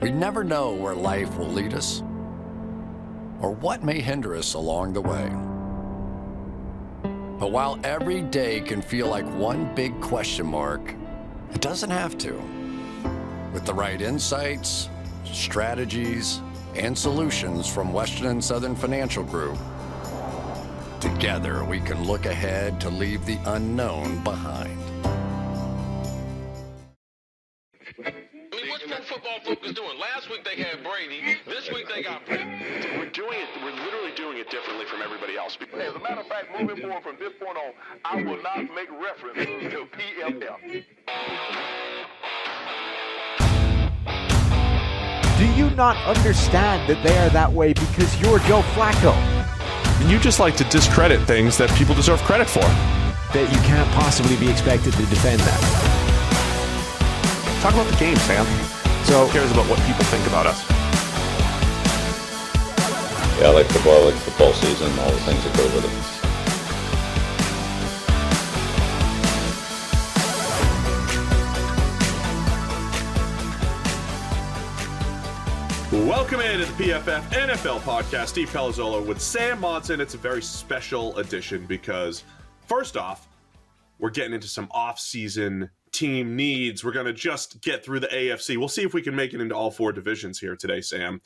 We never know where life will lead us or what may hinder us along the way. But while every day can feel like one big question mark, it doesn't have to. With the right insights, strategies, and solutions from Western and Southern Financial Group, together we can look ahead to leave the unknown behind. What's Pro Football Focus doing? Last week they had Brady. This week they got Brady. We're literally doing it differently from everybody else. As a matter of fact, moving forward from this point on, I will not make reference to PFF. Do you not understand that they are that way because you're Joe Flacco? And you just like to discredit things that people deserve credit for. That you can't possibly be expected to defend that. Talk about the game, Sam. So, who cares about what people think about us? Yeah, I like football season, and all the things that go with it. Welcome into the PFF NFL podcast. Steve Palazzolo with Sam Monson. It's a very special edition because, first off, we're getting into some off-season team needs. We're going to just get through the AFC. We'll see if we can make it into all four divisions here today, Sam.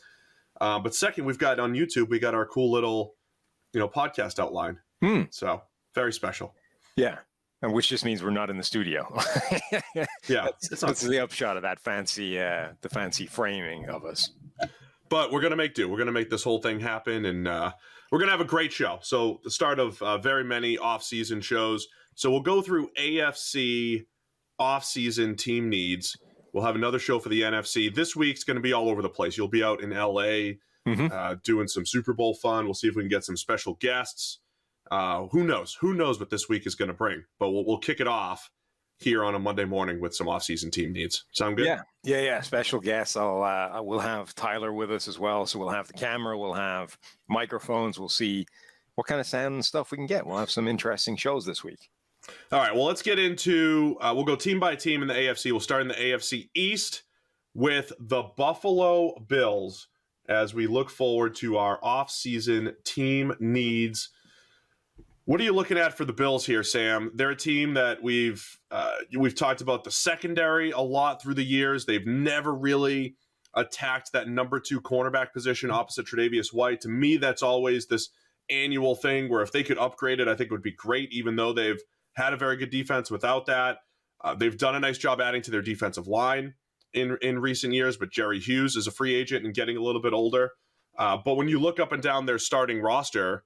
But second, we've got on YouTube, we got our cool little, podcast outline. So very special. Yeah. And which just means we're not in the studio. Yeah. That's the upshot of that fancy, the fancy framing of us. But we're going to make do. We're going to make this whole thing happen, and we're going to have a great show. So the start of very many off-season shows. So we'll go through AFC off-season team needs. We'll have another show for the NFC. This week's going to be all over the place. You'll be out in L.A. Doing some Super Bowl fun. We'll see if we can get some special guests. Who knows? Who knows what this week is going to bring? But we'll kick it off here on a Monday morning with some off-season team needs. Sound good? Yeah. Special guests. We'll have Tyler with us as well. So we'll have the camera. We'll have microphones. We'll see what kind of sound and stuff we can get. We'll have some interesting shows this week. All right, well, let's get into we'll go team by team in the AFC. We'll start in the AFC East with the Buffalo Bills as we look forward to our off-season team needs. What are you looking at for the Bills here, Sam? They're a team that we've talked about the secondary a lot through the years. They've never really attacked that number 2 cornerback position opposite Tre'Davious White. To me, that's always this annual thing where if they could upgrade it, I think it would be great, even though they've had a very good defense without that. They've done a nice job adding to their defensive line in recent years, but Jerry Hughes is a free agent and getting a little bit older. But when you look up and down their starting roster,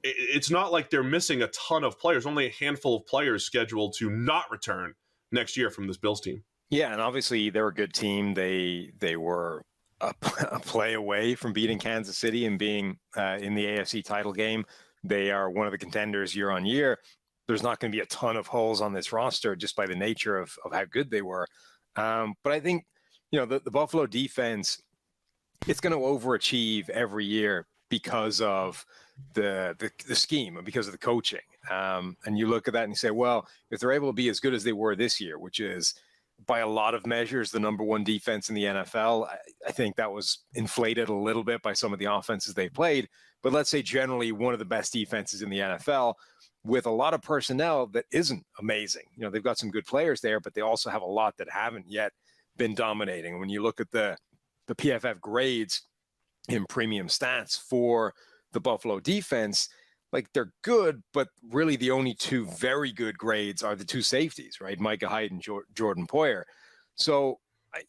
it's not like they're missing a ton of players, only a handful of players scheduled to not return next year from this Bills team. Yeah, and obviously they're a good team. They were a play away from beating Kansas City and being in the AFC title game. They are one of the contenders year on year. There's not going to be a ton of holes on this roster just by the nature of how good they were. But I think, the Buffalo defense, it's going to overachieve every year because of the scheme and because of the coaching. And you look at that and you say, well, if they're able to be as good as they were this year, which is by a lot of measures the number 1 defense in the NFL, I think that was inflated a little bit by some of the offenses they played. But let's say generally one of the best defenses in the NFL, with a lot of personnel that isn't amazing. They've got some good players there, but they also have a lot that haven't yet been dominating. When you look at the PFF grades in premium stats for the Buffalo defense, like they're good, but really the only 2 very good grades are the 2 safeties, right? Micah Hyde and Jordan Poyer. So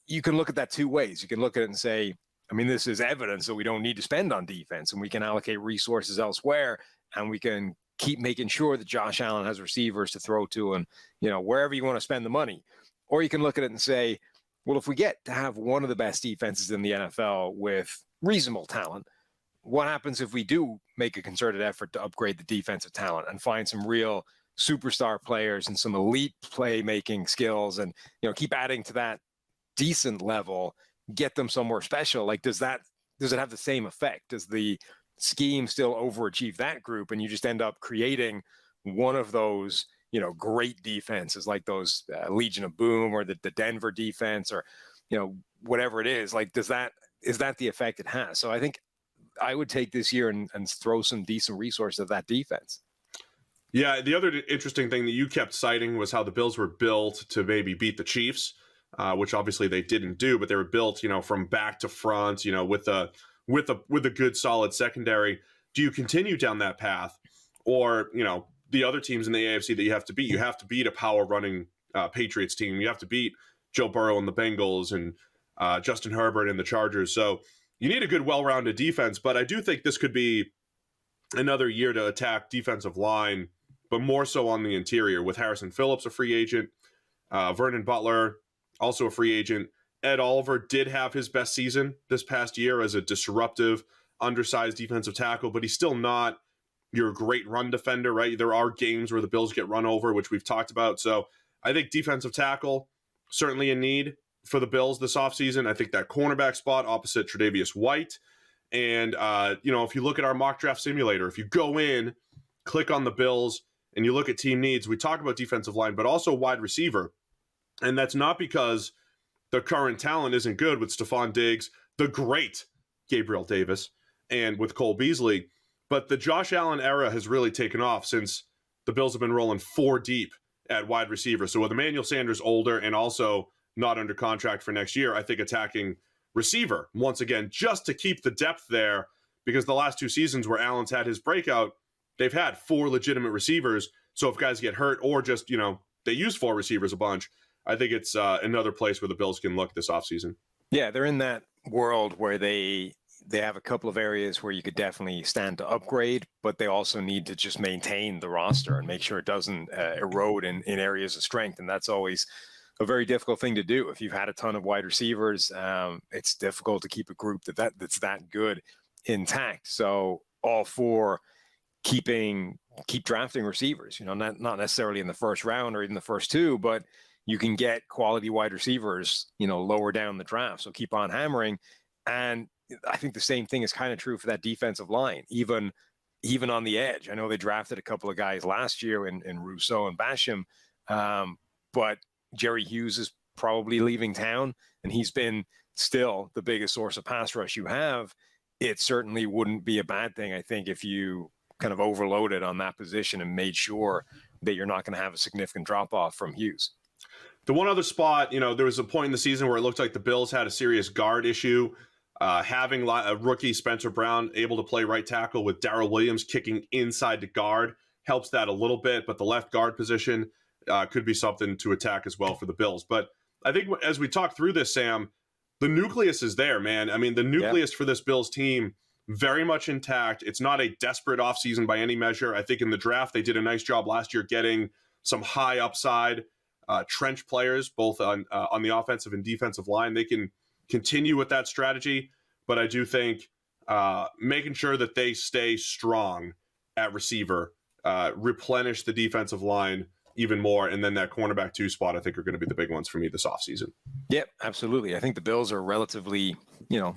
you can look at that 2 ways. You can look at it and say, this is evidence that we don't need to spend on defense and we can allocate resources elsewhere and we can keep making sure that Josh Allen has receivers to throw to and, wherever you want to spend the money. Or you can look at it and say, well, if we get to have one of the best defenses in the NFL with reasonable talent, what happens if we do make a concerted effort to upgrade the defensive talent and find some real superstar players and some elite playmaking skills and, keep adding to that decent level, get them somewhere special? Like, does it have the same effect? Does the scheme still overachieve that group and you just end up creating one of those great defenses like those Legion of Boom or the Denver defense, or whatever it is, like, is that the effect it has? So I think I would take this year and throw some decent resources at that defense. Yeah, the other interesting thing that you kept citing was how the Bills were built to maybe beat the Chiefs, which obviously they didn't do, but they were built, from back to front, with a good solid secondary. Do you continue down that path, or the other teams in the AFC that you have to beat? You have to beat a power running Patriots team. You have to beat Joe Burrow and the Bengals and Justin Herbert and the Chargers. So you need a good, well-rounded defense. But I do think this could be another year to attack defensive line, but more so on the interior, with Harrison Phillips a free agent, Vernon Butler also a free agent. Ed Oliver did have his best season this past year as a disruptive, undersized defensive tackle, but he's still not your great run defender, right? There are games where the Bills get run over, which we've talked about. So I think defensive tackle, certainly a need for the Bills this offseason. I think that cornerback spot opposite Tre'Davious White. And, if you look at our mock draft simulator, if you go in, click on the Bills, and you look at team needs, we talk about defensive line, but also wide receiver. And that's not because the current talent isn't good with Stephon Diggs, the great Gabriel Davis, and with Cole Beasley. But the Josh Allen era has really taken off since the Bills have been rolling 4 deep at wide receiver. So with Emmanuel Sanders older and also not under contract for next year, I think attacking receiver once again, just to keep the depth there, because the last 2 seasons where Allen's had his breakout, they've had 4 legitimate receivers. So if guys get hurt or just, they use 4 receivers a bunch, I think it's another place where the Bills can look this offseason. Yeah, they're in that world where they have a couple of areas where you could definitely stand to upgrade, but they also need to just maintain the roster and make sure it doesn't erode in areas of strength. And that's always a very difficult thing to do. If you've had a ton of wide receivers, it's difficult to keep a group that's that good intact. So all for keep drafting receivers, not necessarily in the first round or even the first 2, but you can get quality wide receivers, lower down the draft. So keep on hammering. And I think the same thing is kind of true for that defensive line, even on the edge. I know they drafted a couple of guys last year in Rousseau and Basham, but Jerry Hughes is probably leaving town, and he's been still the biggest source of pass rush you have. It certainly wouldn't be a bad thing, I think, if you kind of overloaded on that position and made sure that you're not going to have a significant drop-off from Hughes. The one other spot, there was a point in the season where it looked like the Bills had a serious guard issue. Having a rookie Spencer Brown able to play right tackle with Darrell Williams kicking inside to guard helps that a little bit, but the left guard position could be something to attack as well for the Bills. But I think as we talk through this, Sam, the nucleus is there, man. I mean, the nucleus for this Bills team, very much intact. It's not a desperate offseason by any measure. I think in the draft, they did a nice job last year getting some high upside trench players, both on the offensive and defensive line. They can continue with that strategy, but I do think making sure that they stay strong at receiver, replenish the defensive line even more, and then that cornerback 2 spot I think are going to be the big ones for me this offseason. Yep, absolutely. I think the Bills are a relatively,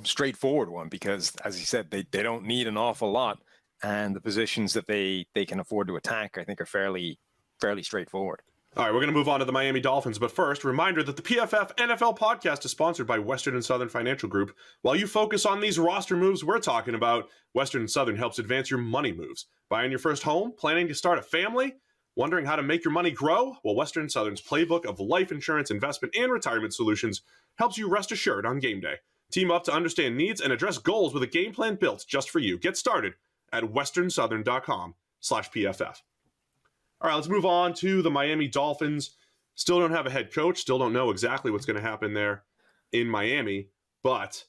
straightforward one because, as you said, they don't need an awful lot, and the positions that they can afford to attack I think are fairly straightforward. All right, we're going to move on to the Miami Dolphins, but first, reminder that the PFF NFL podcast is sponsored by Western and Southern Financial Group. While you focus on these roster moves we're talking about, Western and Southern helps advance your money moves. Buying your first home? Planning to start a family? Wondering how to make your money grow? Well, Western and Southern's playbook of life insurance, investment, and retirement solutions helps you rest assured on game day. Team up to understand needs and address goals with a game plan built just for you. Get started at westernsouthern.com/PFF. All right, let's move on to the Miami Dolphins. Still don't have a head coach. Still don't know exactly what's going to happen there in Miami. But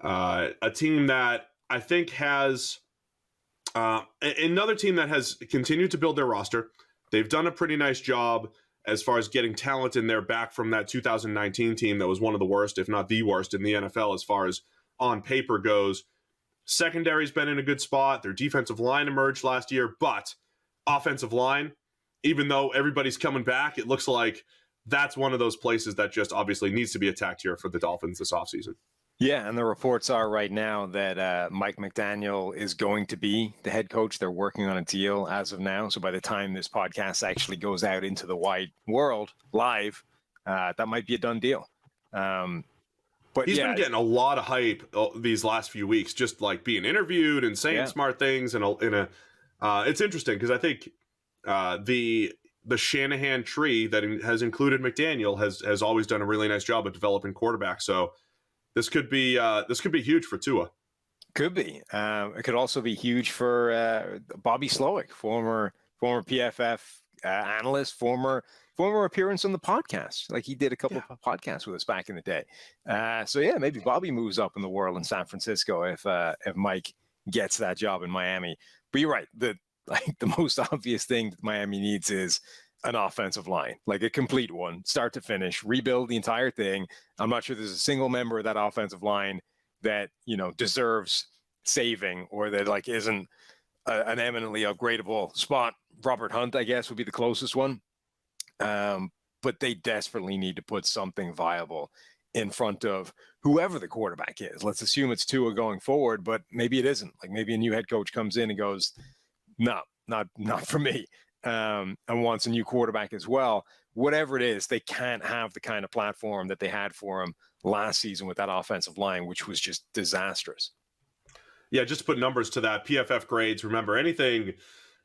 a team that I think has another team that has continued to build their roster. They've done a pretty nice job as far as getting talent in there back from that 2019 team that was one of the worst, if not the worst, in the NFL as far as on paper goes. Secondary's been in a good spot. Their defensive line emerged last year, but offensive line, even though everybody's coming back, it looks like that's one of those places that just obviously needs to be attacked here for the Dolphins this offseason. Yeah, and the reports are right now that Mike McDaniel is going to be the head coach. They're working on a deal as of now. So by the time this podcast actually goes out into the wide world live, that might be a done deal. But he's been getting a lot of hype these last few weeks, just like being interviewed and saying smart things. And it's interesting because I think the Shanahan tree that has included McDaniel has always done a really nice job of developing quarterbacks. So this could be huge for Tua. Could be. It could also be huge for Bobby Slowick, former PFF analyst, former appearance on the podcast. Like he did a couple of podcasts with us back in the day. So yeah, maybe Bobby moves up in the world in San Francisco if Mike gets that job in Miami. But you're right. The most obvious thing that Miami needs is an offensive line, like a complete one, start to finish, rebuild the entire thing. I'm not sure there's a single member of that offensive line that, deserves saving or that like isn't an eminently upgradable spot. Robert Hunt, I guess, would be the closest one. But they desperately need to put something viable in front of whoever the quarterback is. Let's assume it's Tua going forward, but maybe it isn't. Like maybe a new head coach comes in and goes, no, not for me, and wants a new quarterback as well. Whatever it is, they can't have the kind of platform that they had for him last season with that offensive line, which was just disastrous. Yeah, just to put numbers to that, PFF grades, remember, anything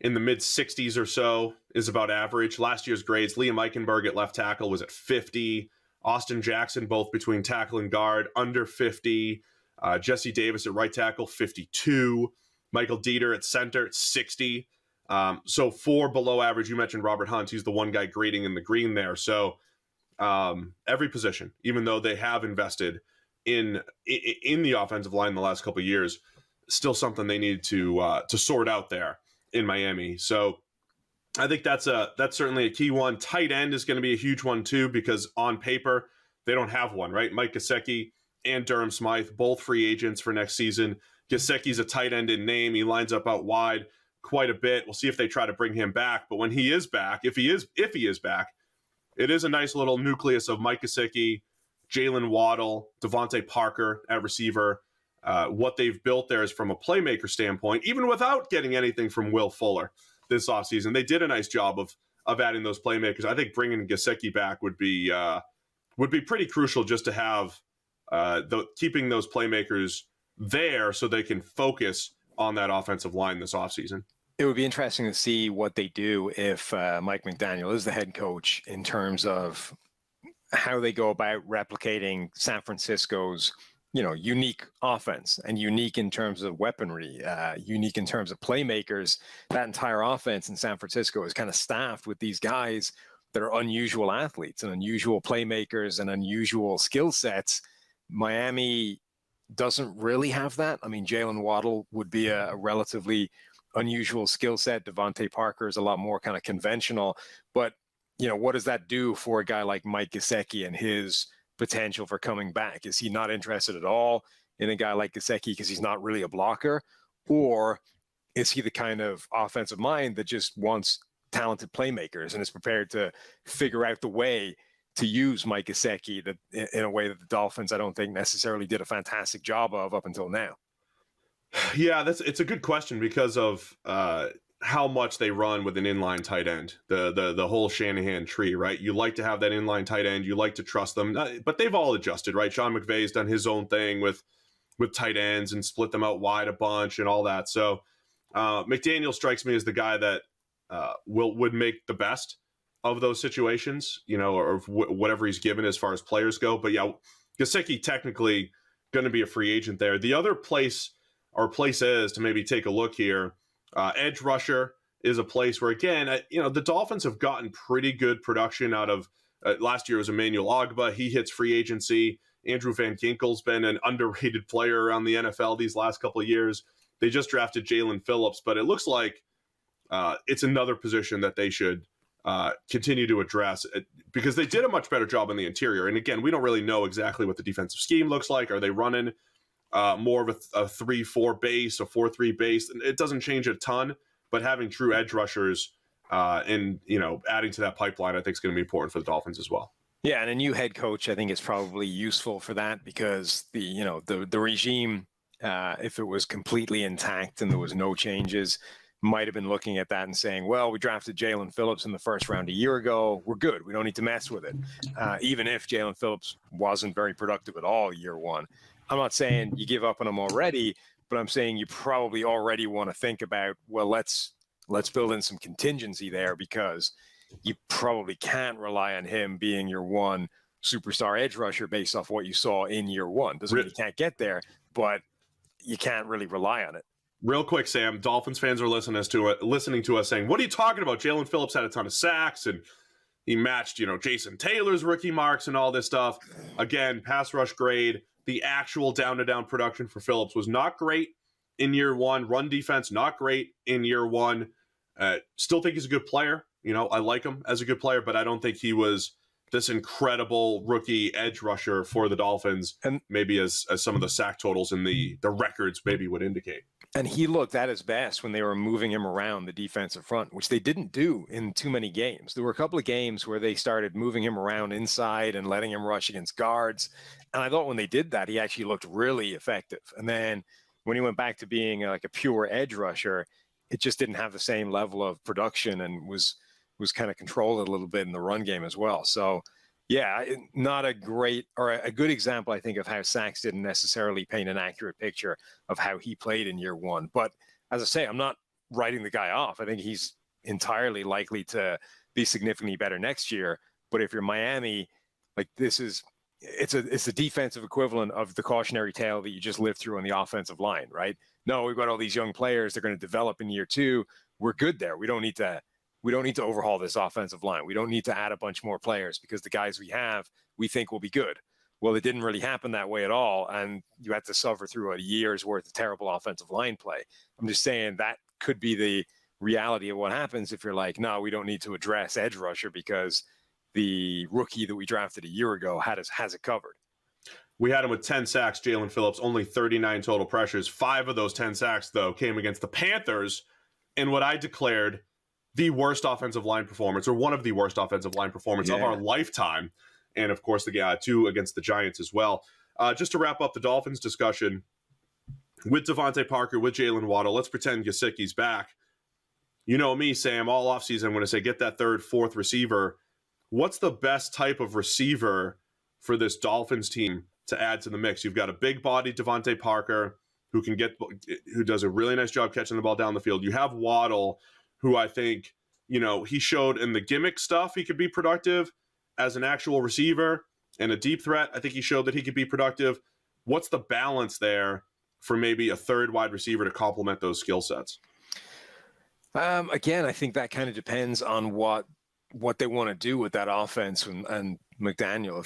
in the mid-60s or so is about average. Last year's grades, Liam Eichenberg at left tackle was at 50. Austin Jackson, both between tackle and guard, under 50. Jesse Davis at right tackle, 52. Michael Dieter at center at 60. So 4 below average. You mentioned Robert Hunt. He's the one guy grading in the green there. So every position, even though they have invested in the offensive line the last couple of years, still something they need to sort out there in Miami. So I think that's certainly a key one. Tight end is going to be a huge one too, because on paper they don't have one, right? Mike Gesicki and Durham Smythe, both free agents for next season. Gesicki's a tight end in name. He lines up out wide quite a bit. We'll see if they try to bring him back. But when he is back, if he is back, it is a nice little nucleus of Mike Gesicki, Jalen Waddle, Devontae Parker at receiver. What they've built there is from a playmaker standpoint, even without getting anything from Will Fuller this offseason. They did a nice job of adding those playmakers. I think bringing Gesicki back would be pretty crucial, just to have keeping those playmakers there so they can focus on that offensive line this offseason. It would be interesting to see what they do if Mike McDaniel is the head coach in terms of how they go about replicating San Francisco's unique offense, and unique in terms of weaponry, unique in terms of playmakers. That entire offense in San Francisco is kind of staffed with these guys that are unusual athletes and unusual playmakers and unusual skill sets. Miami doesn't really have that. I mean, Jalen Waddle would be a relatively unusual skill set. Devontae Parker is a lot more kind of conventional. But, what does that do for a guy like Mike Gesicki and his potential for coming back? Is he not interested at all in a guy like Gesicki because he's not really a blocker? Or is he the kind of offensive mind that just wants talented playmakers and is prepared to figure out the way to use Mike Gesicki that in a way that the Dolphins, I don't think, necessarily did a fantastic job of up until now? Yeah, it's a good question because of how much they run with an inline tight end, the whole Shanahan tree, right? You like to have that inline tight end. You like to trust them, but they've all adjusted, right? Sean McVay's done his own thing with tight ends and split them out wide a bunch and all that. So McDaniel strikes me as the guy that would make the best of those situations, or whatever he's given as far as players go. But yeah, Gesicki technically going to be a free agent there. The other place or places to maybe take a look here, edge rusher is a place where, again, the Dolphins have gotten pretty good production out of last year was Emmanuel Ogbah. He hits free agency. Andrew Van Ginkel's been an underrated player around the NFL these last couple of years. They just drafted Jalen Phillips, but it looks like it's another position that they should continue to address, because they did a much better job in the interior. And again, we don't really know exactly what the defensive scheme looks like. Are they running more of a 3-4 base, a 4-3 base? It doesn't change a ton, but having true edge rushers and adding to that pipeline, I think is going to be important for the Dolphins as well. Yeah, and a new head coach, I think, is probably useful for that, because the regime, if it was completely intact and there was no changes, might have been looking at that and saying, well, we drafted Jalen Phillips in the first round a year ago. We're good. We don't need to mess with it. Even if Jalen Phillips wasn't very productive at all year one. I'm not saying you give up on him already, but I'm saying you probably already want to think about, well, let's build in some contingency there, because you probably can't rely on him being your one superstar edge rusher based off what you saw in year one. Doesn't mean you can't get there, but you can't really rely on it. Real quick, Sam, Dolphins fans are listening to us saying, what are you talking about? Jalen Phillips had a ton of sacks, and he matched, Jason Taylor's rookie marks and all this stuff. Again, pass rush grade. The actual down-to-down production for Phillips was not great in year one. Run defense, not great in year one. Still think he's a good player. I like him as a good player, but I don't think he was this incredible rookie edge rusher for the Dolphins, and maybe as some of the sack totals in the records maybe would indicate. And he looked at his best when they were moving him around the defensive front, which they didn't do in too many games. There were a couple of games where they started moving him around inside and letting him rush against guards. And I thought when they did that, he actually looked really effective. And then when he went back to being like a pure edge rusher, it just didn't have the same level of production and was kind of controlled a little bit in the run game as well. So, yeah, not a great or a good example, I think, of how sacks didn't necessarily paint an accurate picture of how he played in year one. But as I say, I'm not writing the guy off. I think he's entirely likely to be significantly better next year. But if you're Miami, like it's a defensive equivalent of the cautionary tale that you just lived through on the offensive line, right? No, we've got all these young players. They're going to develop in year two. We're good there. We don't need to overhaul this offensive line. We don't need to add a bunch more players because the guys we have, we think will be good. Well, it didn't really happen that way at all. And you had to suffer through a year's worth of terrible offensive line play. I'm just saying that could be the reality of what happens if you're like, no, we don't need to address edge rusher because the rookie that we drafted a year ago has it covered. We had him with 10 sacks, Jalen Phillips, only 39 total pressures. 5 of those 10 sacks, though, came against the Panthers in what I declared the worst offensive line performance, or one of the worst offensive line performance of our lifetime. And, of course, the 2 against the Giants as well. Just to wrap up the Dolphins discussion, with Devontae Parker, with Jalen Waddle, let's pretend Gesicki's back. You know me, Sam, all offseason, I'm going to say get that third, fourth receiver. What's the best type of receiver for this Dolphins team to add to the mix? You've got a big-bodied Devontae Parker who does a really nice job catching the ball down the field. You have Waddle, who I think, he showed in the gimmick stuff he could be productive as an actual receiver and a deep threat. I think he showed that he could be productive. What's the balance there for maybe a third wide receiver to complement those skill sets? Again, I think that kind of depends on what they want to do with that offense and McDaniel,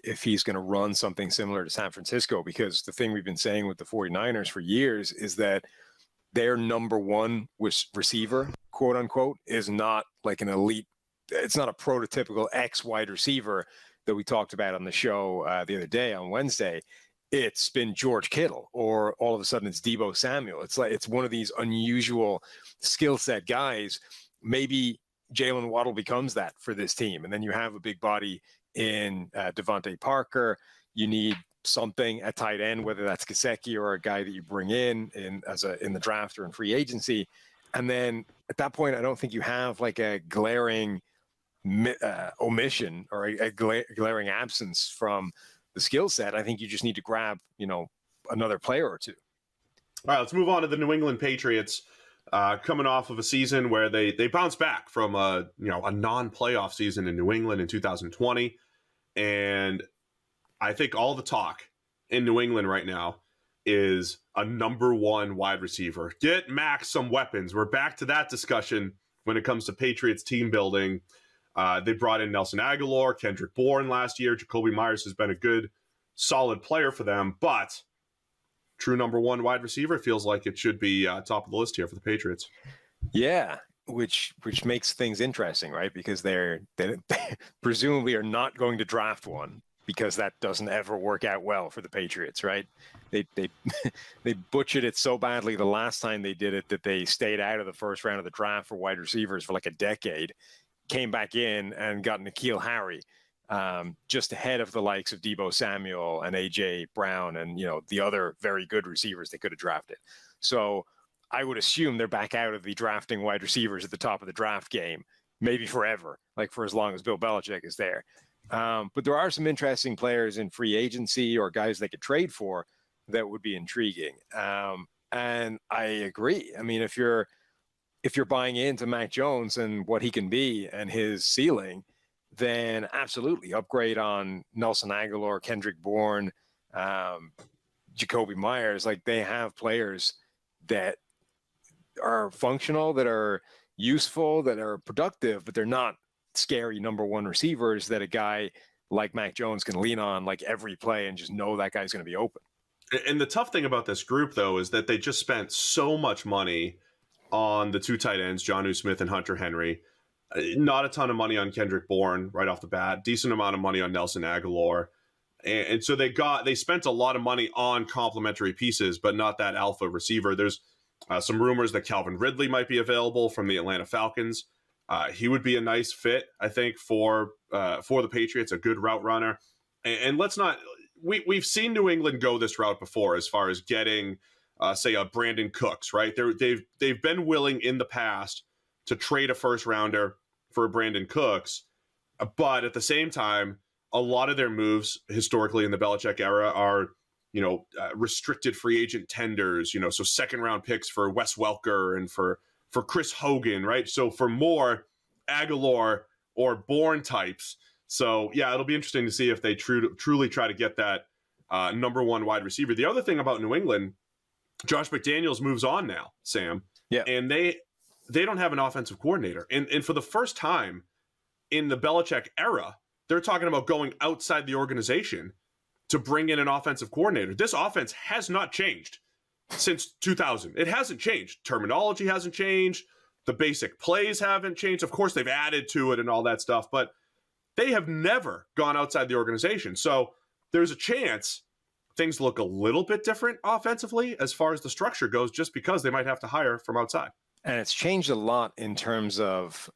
if he's going to run something similar to San Francisco, because the thing we've been saying with the 49ers for years is that their number one receiver, quote unquote, is not like an elite. It's not a prototypical X wide receiver that we talked about on the show the other day on Wednesday. It's been George Kittle, or all of a sudden it's Deebo Samuel. It's one of these unusual skill set guys. Maybe Jalen Waddle becomes that for this team. And then you have a big body in Devontae Parker. You need something at tight end, whether that's Gesicki or a guy that you bring in the draft or in free agency. And then at that point, I don't think you have like a glaring omission or a glaring absence from the skill set. I think you just need to grab, another player or two. All right, let's move on to the New England Patriots. Coming off of a season where they bounced back from a non-playoff season in New England in 2020. And I think all the talk in New England right now is a number one wide receiver. Get Max some weapons. We're back to that discussion when it comes to Patriots team building. They brought in Nelson Aguilar, Kendrick Bourne last year. Jacoby Myers has been a good, solid player for them, but true number one wide receiver feels like it should be top of the list here for the Patriots. Yeah, which makes things interesting, right? Because they presumably are not going to draft one, because that doesn't ever work out well for the Patriots, right? They butchered it so badly the last time they did it that they stayed out of the first round of the draft for wide receivers for like a decade, came back in and got N'Keal Harry, just ahead of the likes of Deebo Samuel and A.J. Brown and, the other very good receivers they could have drafted. So I would assume they're back out of the drafting wide receivers at the top of the draft game, maybe forever, like for as long as Bill Belichick is there. But there are some interesting players in free agency or guys they could trade for that would be intriguing. And I agree. I mean, if you're buying into Mac Jones and what he can be and his ceiling, then absolutely upgrade on Nelson Aguilar, Kendrick Bourne, Jacoby Myers. Like, they have players that are functional, that are useful, that are productive, but they're not scary number one receivers that a guy like Mac Jones can lean on like every play and just know that guy's going to be open. And the tough thing about this group, though, is that they just spent so much money on the two tight ends, Jonnu Smith and Hunter Henry. Not a ton of money on Kendrick Bourne right off the bat. Decent amount of money on Nelson Aguilar. And so they spent a lot of money on complementary pieces, but not that alpha receiver. There's some rumors that Calvin Ridley might be available from the Atlanta Falcons. He would be a nice fit, I think, for the Patriots, a good route runner. And let's not – we've seen New England go this route before as far as getting, say, a Brandon Cooks, right? They've been willing in the past to trade a first-rounder for a Brandon Cooks, but at the same time, a lot of their moves historically in the Belichick era are restricted free agent tenders, so second-round picks for Wes Welker and for Chris Hogan, right? So for more Aguilar or Bourne types. So, yeah, it'll be interesting to see if they truly try to get that number one wide receiver. The other thing about New England, Josh McDaniels moves on now, Sam. Yeah. And they don't have an offensive coordinator. And for the first time in the Belichick era, they're talking about going outside the organization to bring in an offensive coordinator. This offense has not changed since 2000. It hasn't changed. Terminology hasn't changed. The basic plays haven't changed. Of course, they've added to it and all that stuff, but they have never gone outside the organization. So there's a chance things look a little bit different offensively as far as the structure goes, just because they might have to hire from outside. And it's changed a lot in terms of,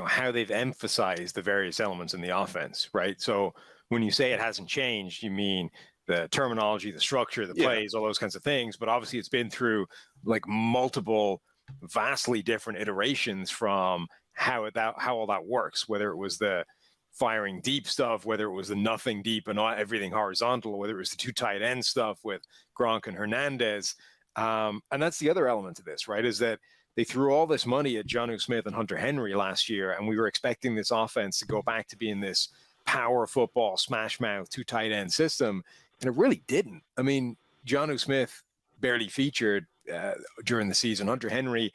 how they've emphasized the various elements in the offense, right? So when you say it hasn't changed, you mean the terminology, the structure, the plays, all those kinds of things. But obviously it's been through like multiple vastly different iterations from how all that works, whether it was the firing deep stuff, whether it was the nothing deep and not everything horizontal, whether it was the two tight end stuff with Gronk and Hernandez. And that's the other element of this, right, is that they threw all this money at Jonnu Smith and Hunter Henry last year, and we were expecting this offense to go back to being this power football, smash mouth, two tight end system, and it really didn't. I mean, Jonnu Smith barely featured during the season. Hunter Henry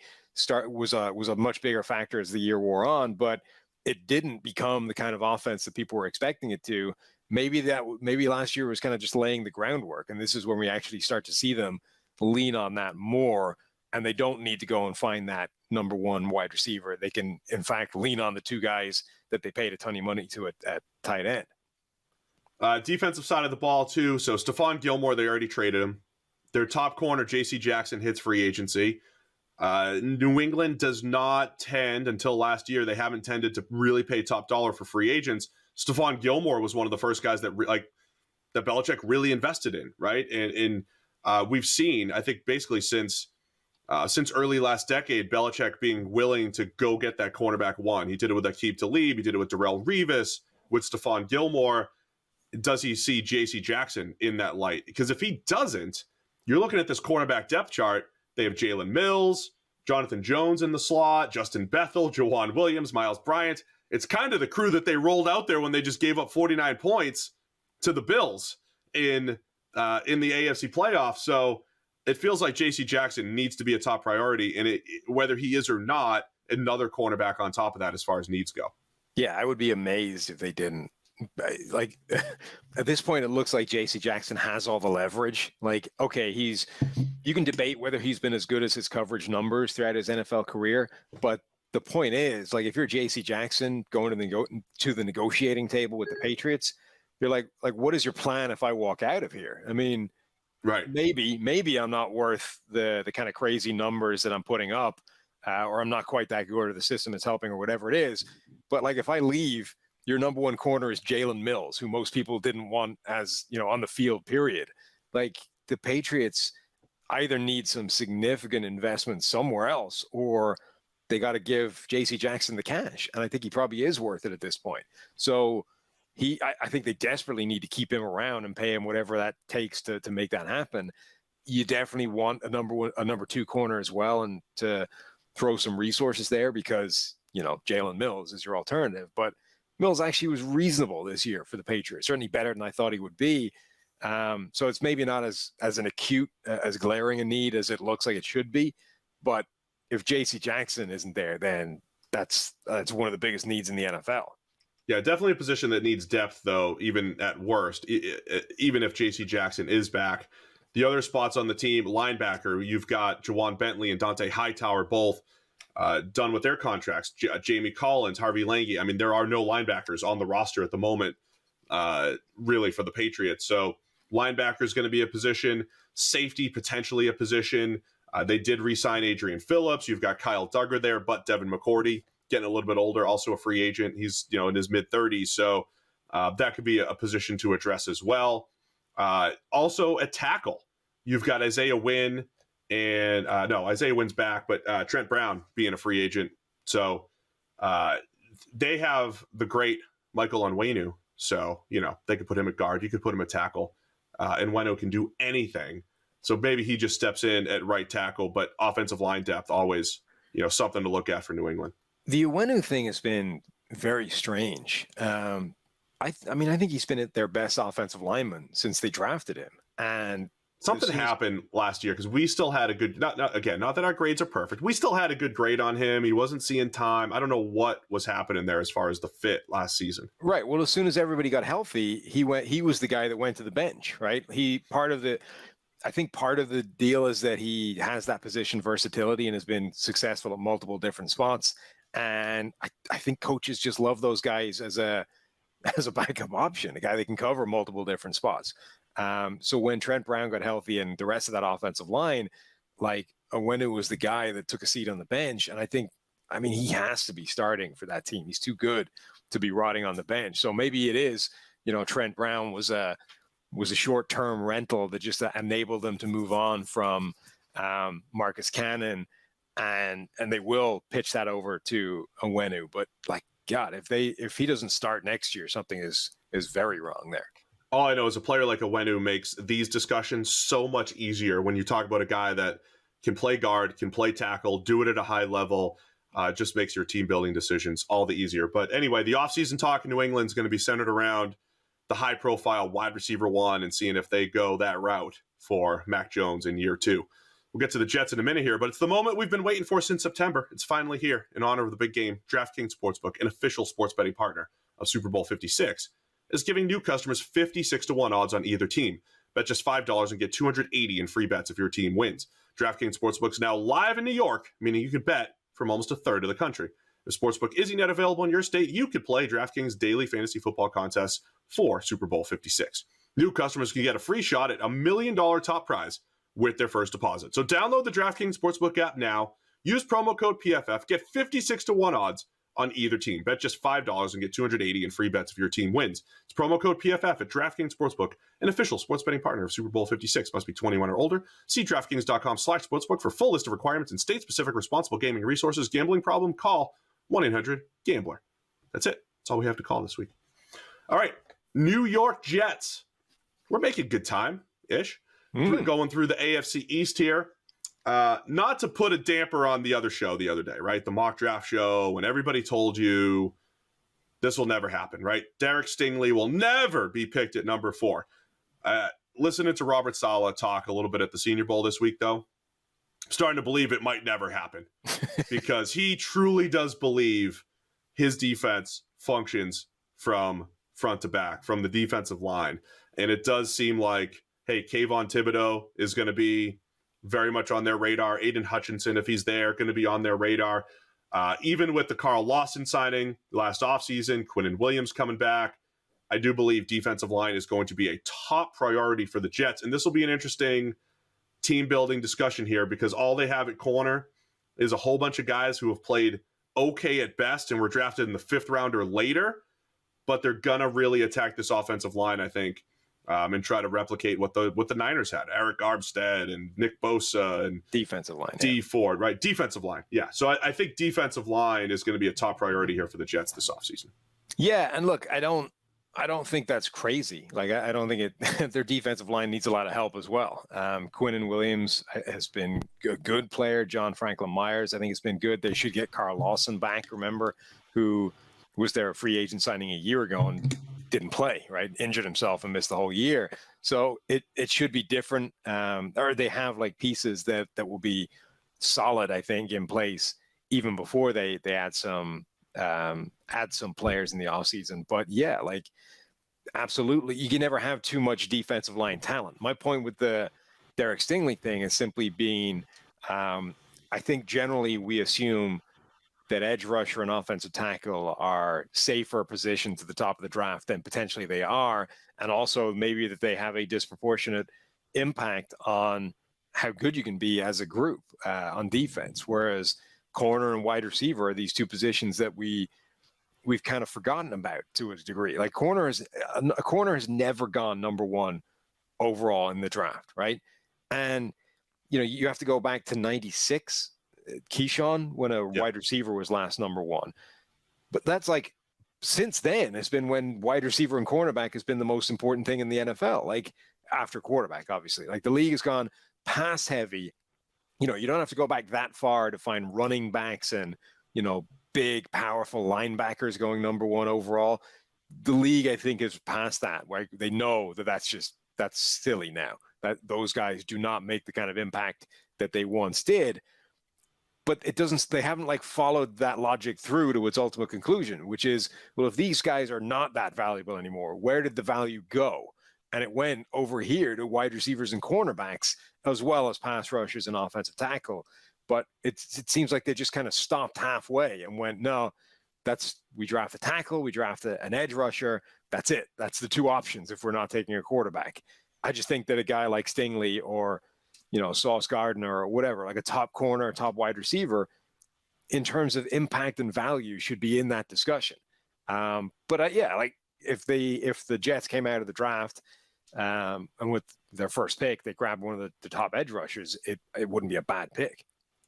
was a much bigger factor as the year wore on, but it didn't become the kind of offense that people were expecting it to. Maybe last year was kind of just laying the groundwork, and this is when we actually start to see them lean on that more, and they don't need to go and find that number one wide receiver. They can, in fact, lean on the two guys that they paid a ton of money to at tight end. Defensive side of the ball, too. So Stephon Gilmore, they already traded him. Their top corner, J.C. Jackson, hits free agency. New England does not tend, until last year, they haven't tended to really pay top dollar for free agents. Stephon Gilmore was one of the first guys that Belichick really invested in, right? And we've seen, I think, basically since early last decade, Belichick being willing to go get that cornerback one. He did it with Aqib Talib. He did it with Darrelle Revis, with Stephon Gilmore. Does he see J.C. Jackson in that light? Because if he doesn't, you're looking at this cornerback depth chart. They have Jalen Mills, Jonathan Jones in the slot, Justin Bethel, Jawan Williams, Miles Bryant. It's kind of the crew that they rolled out there when they just gave up 49 points to the Bills in the AFC playoffs. So it feels like J.C. Jackson needs to be a top priority, and whether he is or not, another cornerback on top of that as far as needs go. Yeah, I would be amazed if they didn't. Like, at this point, it looks like J.C. Jackson has all the leverage. Like, okay, you can debate whether he's been as good as his coverage numbers throughout his NFL career, but the point is, like, if you're J.C. Jackson going to the negotiating table with the Patriots, you're like, what is your plan if I walk out of here? I mean, right? Maybe I'm not worth the kind of crazy numbers that I'm putting up, or I'm not quite that good, or the system is helping, or whatever it is. But like, if I leave, your number one corner is Jalen Mills, who most people didn't want as, on the field, period. Like, the Patriots either need some significant investment somewhere else, or they got to give J.C. Jackson the cash. And I think he probably is worth it at this point. So I think they desperately need to keep him around and pay him whatever that takes to make that happen. You definitely want a number 2 corner as well, and to throw some resources there, because, Jalen Mills is your alternative. But Mills actually was reasonable this year for the Patriots, certainly better than I thought he would be. So it's maybe not as an acute, as glaring a need as it looks like it should be. But if J.C. Jackson isn't there, then that's one of the biggest needs in the NFL. Yeah, definitely a position that needs depth, though, even at worst, even if J.C. Jackson is back. The other spots on the team, linebacker, you've got Jawan Bentley and Dante Hightower, both done with their contracts. Jamie Collins, Harvey Lange. I mean, there are no linebackers on the roster at the moment, really, for the Patriots. So linebacker is going to be a position. Safety, potentially a position. They did re-sign Adrian Phillips. You've got Kyle Duggar there, but Devin McCourty, getting a little bit older, also a free agent. He's in his mid-30s, so that could be a position to address as well. Also, at tackle, you've got Isaiah Wynn and Isaiah Wynn's back, but Trent Brown being a free agent. So they have the great Michael Onwenu. So, they could put him at guard. You could put him at tackle. And Onwenu can do anything. So maybe he just steps in at right tackle, but offensive line depth, always, something to look at for New England. The Onwenu thing has been very strange. I think he's been their best offensive lineman since they drafted him. And something happened last year, because we still had a good, not that our grades are perfect. We still had a good grade on him. He wasn't seeing time. I don't know what was happening there as far as the fit last season. Right. Well, as soon as everybody got healthy, he was the guy that went to the bench, right? I think part of the deal is that he has that position versatility and has been successful at multiple different spots. And I think coaches just love those guys as a backup option, a guy that can cover multiple different spots. So when Trent Brown got healthy and the rest of that offensive line, Onwenu was the guy that took a seat on the bench. And he has to be starting for that team. He's too good to be rotting on the bench. So maybe it is, Trent Brown was a short-term rental that just enabled them to move on from Marcus Cannon, and they will pitch that over to Onwenu. But God, if he doesn't start next year, something is very wrong there. All I know is a player like Onwenu makes these discussions so much easier when you talk about a guy that can play guard, can play tackle, do it at a high level. Just makes your team building decisions all the easier. But anyway, the offseason talk in New England is going to be centered around the high-profile wide receiver 1 and seeing if they go that route for Mac Jones in year 2. We'll get to the Jets in a minute here, but it's the moment we've been waiting for since September. It's finally here in honor of the big game. DraftKings Sportsbook, an official sports betting partner of Super Bowl 56, is giving new customers 56-1 odds on either team. Bet just $5 and get $280 in free bets if your team wins. DraftKings Sportsbook is now live in New York, meaning you can bet from almost a third of the country. If Sportsbook isn't yet available in your state, you could play DraftKings daily fantasy football contests for Super Bowl 56. New customers can get a free shot at $1 million top prize with their first deposit. So download the DraftKings Sportsbook app now. Use promo code PFF. Get 56-1 odds on either team. Bet just $5 and get $280 in free bets if your team wins. It's promo code PFF at DraftKings Sportsbook, an official sports betting partner of Super Bowl 56. Must be 21 or older. See DraftKings.com/sportsbook for full list of requirements and state-specific responsible gaming resources. Gambling problem? Call 1-800-GAMBLER. That's it. That's all we have to call this week. All right. New York Jets. We're making good time-ish. We're going through the AFC East here. Not to put a damper on the other show the other day, right? The mock draft show, when everybody told you this will never happen, right? Derek Stingley will never be picked at number 4. Listening to Robert Saleh talk a little bit at the Senior Bowl this week, though, I'm starting to believe it might never happen because he truly does believe his defense functions from front to back, from the defensive line. And it does seem like, hey, Kayvon Thibodeau is going to be very much on their radar. Aiden Hutchinson, if he's there, going to be on their radar. Even with the Carl Lawson signing last offseason, Quinnen Williams coming back, I do believe defensive line is going to be a top priority for the Jets. And this will be an interesting team-building discussion here because all they have at corner is a whole bunch of guys who have played okay at best and were drafted in the 5th round or later, but they're going to really attack this offensive line, I think, and try to replicate what the Niners had. Eric Armstead and Nick Bosa and defensive line. D Ford, right? Defensive line. Yeah. So I think defensive line is going to be a top priority here for the Jets this offseason. Yeah. And look, I don't think that's crazy. Like, I don't think their defensive line needs a lot of help as well. Quinnen Williams has been a good player. John Franklin Myers, I think it's been good. They should get Carl Lawson back, remember, who was their free agent signing a year ago and didn't play, right? Injured himself and missed the whole year. So it should be different. Or they have like pieces that will be solid, I think, in place even before they add some players in the offseason. But yeah, like, absolutely, you can never have too much defensive line talent. My point with the Derek Stingley thing is simply being, I think generally we assume that edge rusher and offensive tackle are safer positions at the top of the draft than potentially they are, and also maybe that they have a disproportionate impact on how good you can be as a group on defense, whereas corner and wide receiver are these two positions that we've kind of forgotten about to a degree. Like, a corner has never gone number one overall in the draft, right? And you have to go back to 96, Keyshawn, when a wide receiver was last number one. But that's like, since then, it's been when wide receiver and cornerback has been the most important thing in the NFL, like after quarterback, obviously. Like, the league has gone pass heavy. You don't have to go back that far to find running backs and, big, powerful linebackers going number one overall. The league, I think, is past that, where they know that's silly now, that those guys do not make the kind of impact that they once did. But they haven't like followed that logic through to its ultimate conclusion, which is, well, if these guys are not that valuable anymore, where did the value go? And it went over here to wide receivers and cornerbacks, as well as pass rushers and offensive tackle. But it seems like they just kind of stopped halfway and went, no, we draft a tackle, we draft an edge rusher. That's it. That's the two options if we're not taking a quarterback. I just think that a guy like Stingley or, Sauce Gardner or whatever, like a top corner, a top wide receiver, in terms of impact and value, should be in that discussion. But like, if the Jets came out of the draft and with their first pick, they grabbed one of the top edge rushers, it wouldn't be a bad pick.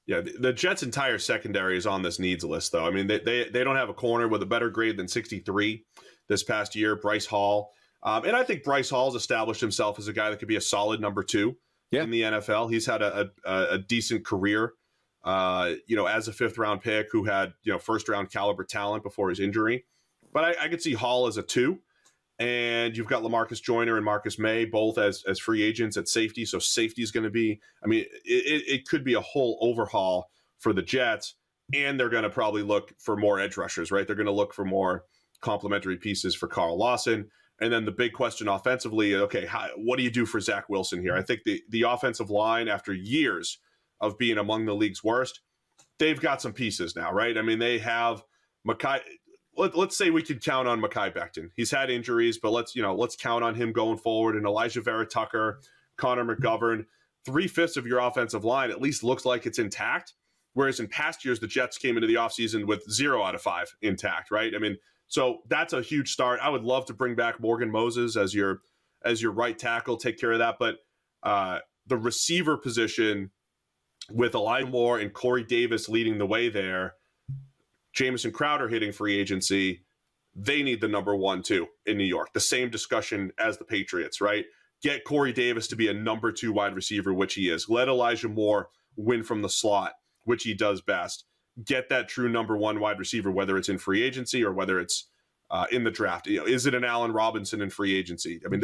Yeah, the Jets' entire secondary is on this needs list, though. I mean, they don't have a corner with a better grade than 63 this past year, Bryce Hall. And I think Bryce Hall's established himself as a guy that could be a solid number two in the NFL. He's had a decent career, as a fifth-round pick who had, first-round caliber talent before his injury. But I could see Hall as a two. And you've got LaMarcus Joyner and Marcus May, both as free agents at safety. So safety is going to be, it could be a whole overhaul for the Jets. And they're going to probably look for more edge rushers, right? They're going to look for more complementary pieces for Carl Lawson. And then the big question offensively, okay, what do you do for Zach Wilson here? I think the offensive line, after years of being among the league's worst, they've got some pieces now, right? I mean, they have Mekhi. Let's say we could count on Mekhi Becton. He's had injuries, but let's count on him going forward. And Elijah Vera Tucker, Connor McGovern, 3/5 of your offensive line at least looks like it's intact. Whereas in past years, the Jets came into the offseason with 0 out of 5 intact, right? I mean, so that's a huge start. I would love to bring back Morgan Moses as your right tackle, take care of that. But the receiver position with Elijah Moore and Corey Davis leading the way there, Jamison Crowder hitting free agency, they need the number 1 too in New York. The same discussion as the Patriots, right? Get Corey Davis to be a number 2 wide receiver, which he is. Let Elijah Moore win from the slot, which he does best. Get that true number 1 wide receiver, whether it's in free agency or whether it's in the draft. Is it an Allen Robinson in free agency? I mean,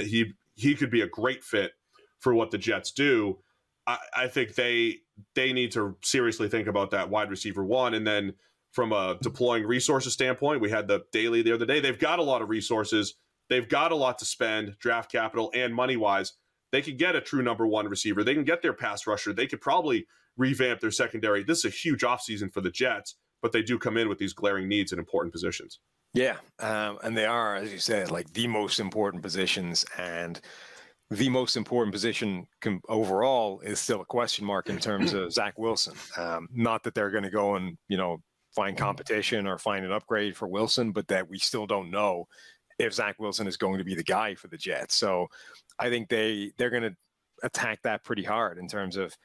he could be a great fit for what the Jets do. I think they need to seriously think about that wide receiver 1, and then from a deploying resources standpoint, we had the daily the other day. They've got a lot of resources. They've got a lot to spend, draft capital and money-wise. They could get a true number 1 receiver. They can get their pass rusher. They could probably revamp their secondary. This is a huge offseason for the Jets, but they do come in with these glaring needs in important positions. Yeah, and they are, as you said, like the most important positions, and the most important position overall is still a question mark in terms of Zach Wilson. Not that they're going to go and, find competition or find an upgrade for Wilson, but that we still don't know if Zach Wilson is going to be the guy for the Jets. So I think they're going to attack that pretty hard in terms of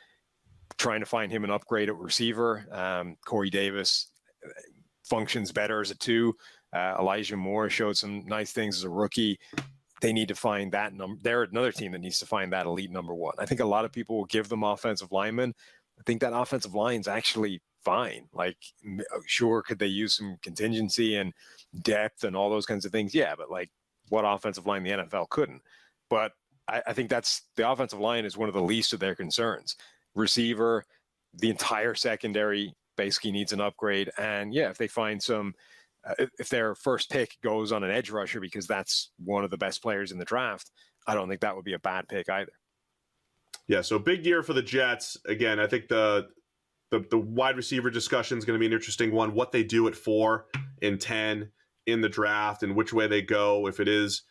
trying to find him an upgrade at receiver. Corey Davis functions better as a 2. Elijah Moore showed some nice things as a rookie. They need to find that number. They're another team that needs to find that elite number 1. I think a lot of people will give them offensive linemen. I think that offensive line's actually fine. Like, sure, could they use some contingency and depth and all those kinds of things? Yeah, but like, what offensive line the NFL couldn't? But I think that's the offensive line is one of the least of their concerns. Receiver, the entire secondary basically needs an upgrade. And yeah, if they find some, if their first pick goes on an edge rusher because that's one of the best players in the draft, I don't think that would be a bad pick either. Yeah, so big year for the Jets. Again, I think the wide receiver discussion is going to be an interesting one. What they do at 4 and 10 in the draft, and which way they go. If it is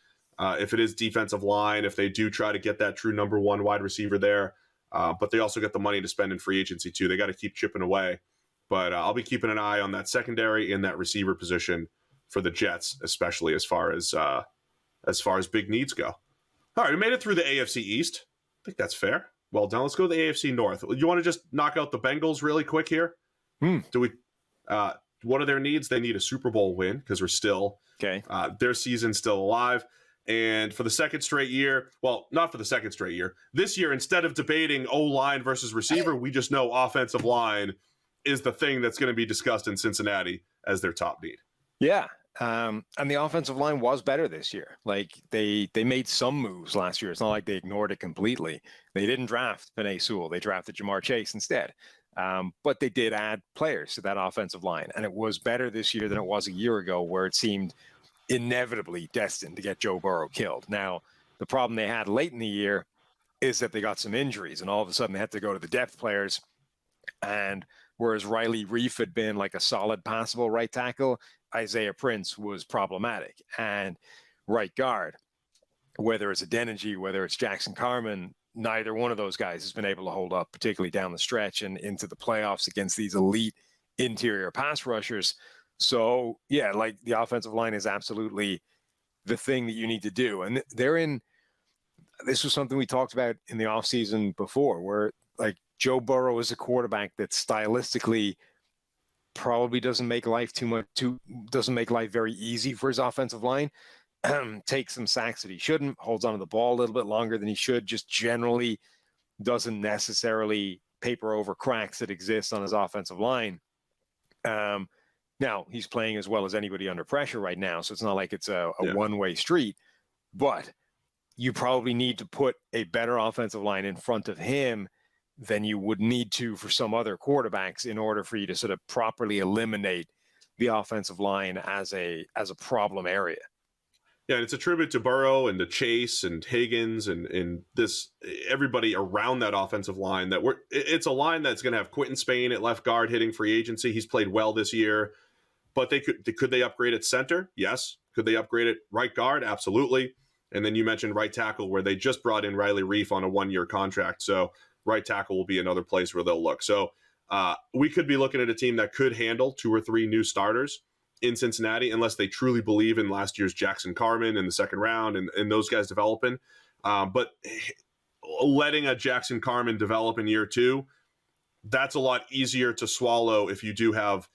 defensive line, if they do try to get that true number 1 wide receiver there, but they also get the money to spend in free agency too. They got to keep chipping away. But I'll be keeping an eye on that secondary and that receiver position for the Jets, especially as far as big needs go. All right, we made it through the AFC East. I think that's fair. Well done. Let's go to the AFC North. You want to just knock out the Bengals really quick here? Do we? What are their needs? They need a Super Bowl win because we're still their season's still alive. And for the second straight year, well, not for the second straight year, this year, instead of debating O-line versus receiver, we just know offensive line is the thing that's going to be discussed in Cincinnati as their top need. Yeah. And the offensive line was better this year. Like they made some moves last year. It's not like they ignored it completely. They didn't draft Penei Sewell. They drafted Jamar Chase instead. But they did add players to that offensive line. And it was better this year than it was a year ago, where it seemed inevitably destined to get Joe Burrow killed. Now, the problem they had late in the year is that they got some injuries, and all of a sudden they had to go to the depth players. And whereas Riley Reif had been like a solid passable right tackle, Isaiah Prince was problematic. And right guard, whether it's Adeniji, whether it's Jackson Carman, neither one of those guys has been able to hold up, particularly down the stretch and into the playoffs against these elite interior pass rushers. So, yeah, like the offensive line is absolutely the thing that you need to do. And this was something we talked about in the offseason before, where like Joe Burrow is a quarterback that stylistically probably doesn't make life very easy for his offensive line. Takes some sacks that he shouldn't, holds onto the ball a little bit longer than he should, just generally doesn't necessarily paper over cracks that exist on his offensive line. Now, he's playing as well as anybody under pressure right now, so it's not like it's a one-way street, but you probably need to put a better offensive line in front of him than you would need to for some other quarterbacks in order for you to sort of properly eliminate the offensive line as a problem area. Yeah, and it's a tribute to Burrow and to Chase and Higgins and this everybody around that offensive line that it's a line that's going to have Quentin Spain at left guard hitting free agency. He's played well this year, but could they upgrade at center? Yes. Could they upgrade at right guard? Absolutely. And then you mentioned right tackle, where they just brought in Riley Reif on a 1-year contract. So right tackle will be another place where they'll look. So we could be looking at a team that could handle 2 or 3 new starters in Cincinnati, unless they truly believe in last year's Jackson Carman in the second round and those guys developing. But letting a Jackson Carman develop in year 2, that's a lot easier to swallow if you do have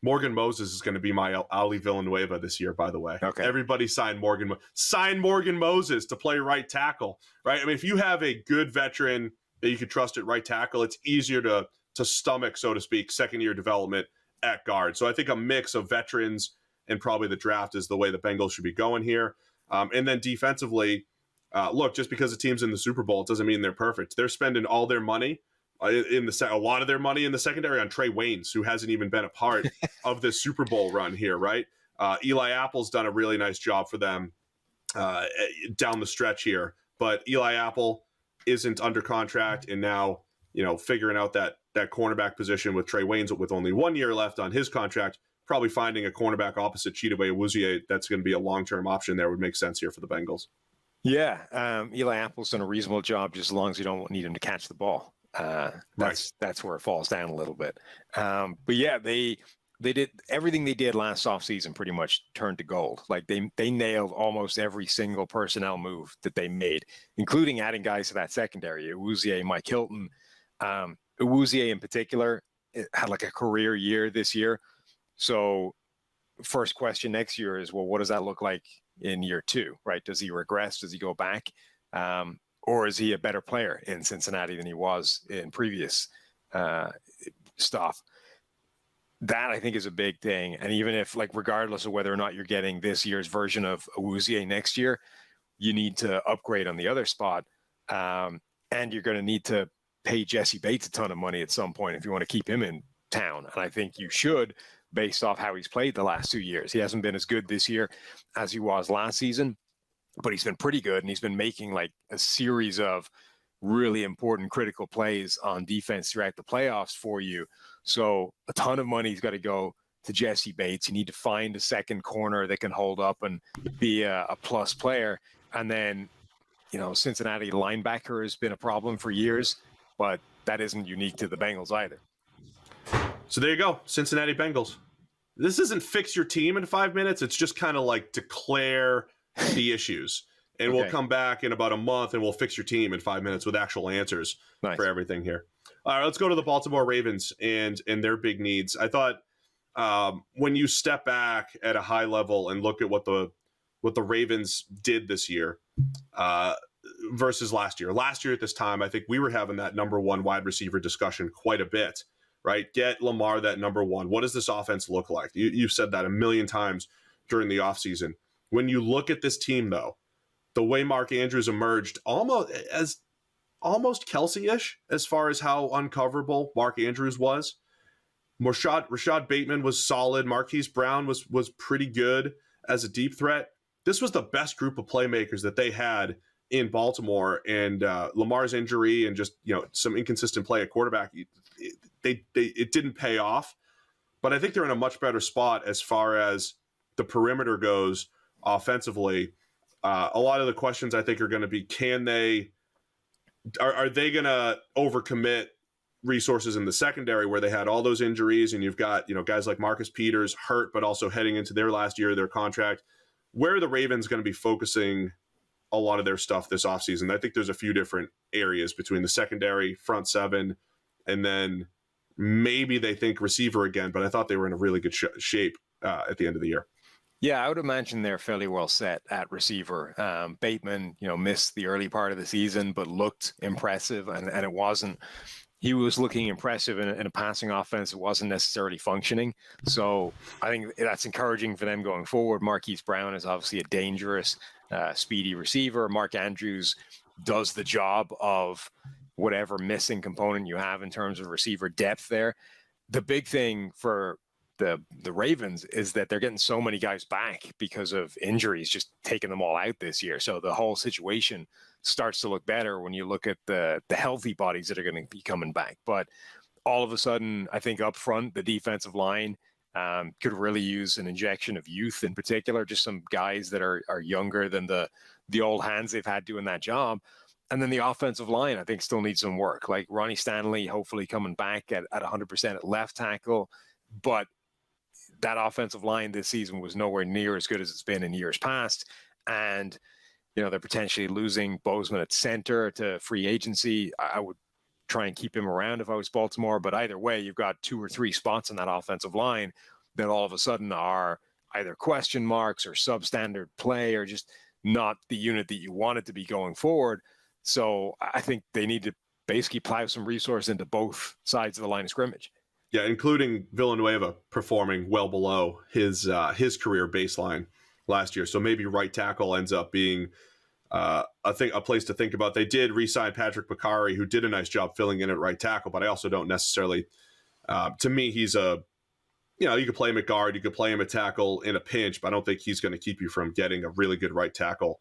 Morgan Moses is going to be my Ali Villanueva this year, by the way. Okay. Everybody sign Morgan Moses to play right tackle, right? I mean, if you have a good veteran that you can trust at right tackle, it's easier to stomach, so to speak, second-year development at guard. So I think a mix of veterans and probably the draft is the way the Bengals should be going here. And then defensively, look, just because a team's in the Super Bowl, it doesn't mean they're perfect. They're spending all their money a lot of their money in the secondary on Trey Waynes, who hasn't even been a part of this Super Bowl run here, right? Eli Apple's done a really nice job for them down the stretch here, but Eli Apple isn't under contract, and now figuring out that cornerback position with Trey Waynes with only 1 year left on his contract, probably finding a cornerback opposite Chidobe Awuzie that's going to be a long-term option there would make sense here for the Bengals. Yeah, Eli Apple's done a reasonable job just as long as you don't need him to catch the ball. That's where it falls down a little bit. But yeah, they they did everything they did last offseason pretty much turned to gold. Like they nailed almost every single personnel move that they made, including adding guys to that secondary. Awuzie, Mike Hilton, Awuzie in particular had like a career year this year. So first question next year is, well, what does that look like in year 2, right? Does he regress? Does he go back? Or is he a better player in Cincinnati than he was in previous stuff? That I think is a big thing. And even if, like, regardless of whether or not you're getting this year's version of Awuzie next year, you need to upgrade on the other spot. And you're going to need to pay Jesse Bates a ton of money at some point if you want to keep him in town. And I think you should, based off how he's played the last 2 years. He hasn't been as good this year as he was last season, but he's been pretty good. And he's been making like a series of really important critical plays on defense throughout the playoffs for you. So a ton of money's got to go to Jesse Bates. You need to find a second corner that can hold up and be a plus player. And then, Cincinnati linebacker has been a problem for years, but that isn't unique to the Bengals either. So there you go, Cincinnati Bengals. This isn't fix your team in 5 minutes. It's just kind of like declare the issues. And we'll come back in about a month and we'll fix your team in 5 minutes with actual answers for everything here. All right, let's go to the Baltimore Ravens and their big needs. I thought when you step back at a high level and look at what the Ravens did this year versus last year. Last year at this time, I think we were having that number one wide receiver discussion quite a bit, right? Get Lamar that number one. What does this offense look like? You've said that a million times during the offseason. When you look at this team, though, the way Mark Andrews emerged almost Kelsey-ish as far as how uncoverable Mark Andrews was. Rashad Bateman was solid. Marquise Brown was pretty good as a deep threat. This was the best group of playmakers that they had in Baltimore, and Lamar's injury and just some inconsistent play at quarterback, it didn't pay off. But I think they're in a much better spot as far as the perimeter goes offensively. A lot of the questions I think are going to be, are they going to overcommit resources in the secondary where they had all those injuries, and you've got guys like Marcus Peters hurt but also heading into their last year of their contract? Where are the Ravens going to be focusing a lot of their stuff this offseason? I think there's a few different areas between the secondary, front seven, and then maybe they think receiver again, but I thought they were in a really good shape at the end of the year. Yeah, I would imagine they're fairly well set at receiver. Bateman, missed the early part of the season, but looked impressive, and it wasn't. He was looking impressive in a passing offense. It wasn't necessarily functioning. So I think that's encouraging for them going forward. Marquise Brown is obviously a dangerous, speedy receiver. Mark Andrews does the job of whatever missing component you have in terms of receiver depth there. The big thing for the Ravens is that they're getting so many guys back because of injuries, just taking them all out this year. So the whole situation starts to look better when you look at the healthy bodies that are going to be coming back. But all of a sudden, I think up front, the defensive line could really use an injection of youth in particular, just some guys that are younger than the old hands they've had doing that job. And then the offensive line, I think, still needs some work. Like Ronnie Stanley, hopefully coming back at 100% at left tackle. But that offensive line this season was nowhere near as good as it's been in years past. And, they're potentially losing Bozeman at center to free agency. I would try and keep him around if I was Baltimore. But either way, you've got 2 or 3 spots in that offensive line that all of a sudden are either question marks or substandard play or just not the unit that you want it to be going forward. So I think they need to basically plow some resource into both sides of the line of scrimmage. Yeah, including Villanueva performing well below his career baseline last year. So maybe right tackle ends up being a place to think about. They did re-sign Patrick Bakari, who did a nice job filling in at right tackle, but I also don't necessarily to me, he's you could play him at guard, you could play him at tackle in a pinch, but I don't think he's going to keep you from getting a really good right tackle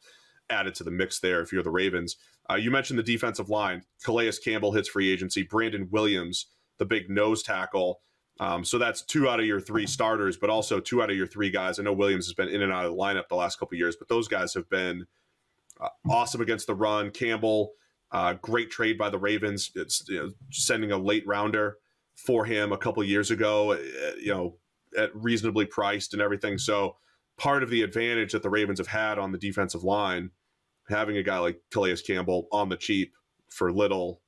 added to the mix there if you're the Ravens. You mentioned the defensive line. Calais Campbell hits free agency. Brandon Williams, the big nose tackle. So that's 2 out of your 3 starters, but also 2 out of your 3 guys. I know Williams has been in and out of the lineup the last couple of years, but those guys have been awesome against the run. Campbell, great trade by the Ravens. It's sending a late rounder for him a couple years ago. at reasonably priced and everything. So part of the advantage that the Ravens have had on the defensive line, having a guy like Calais Campbell on the cheap for little,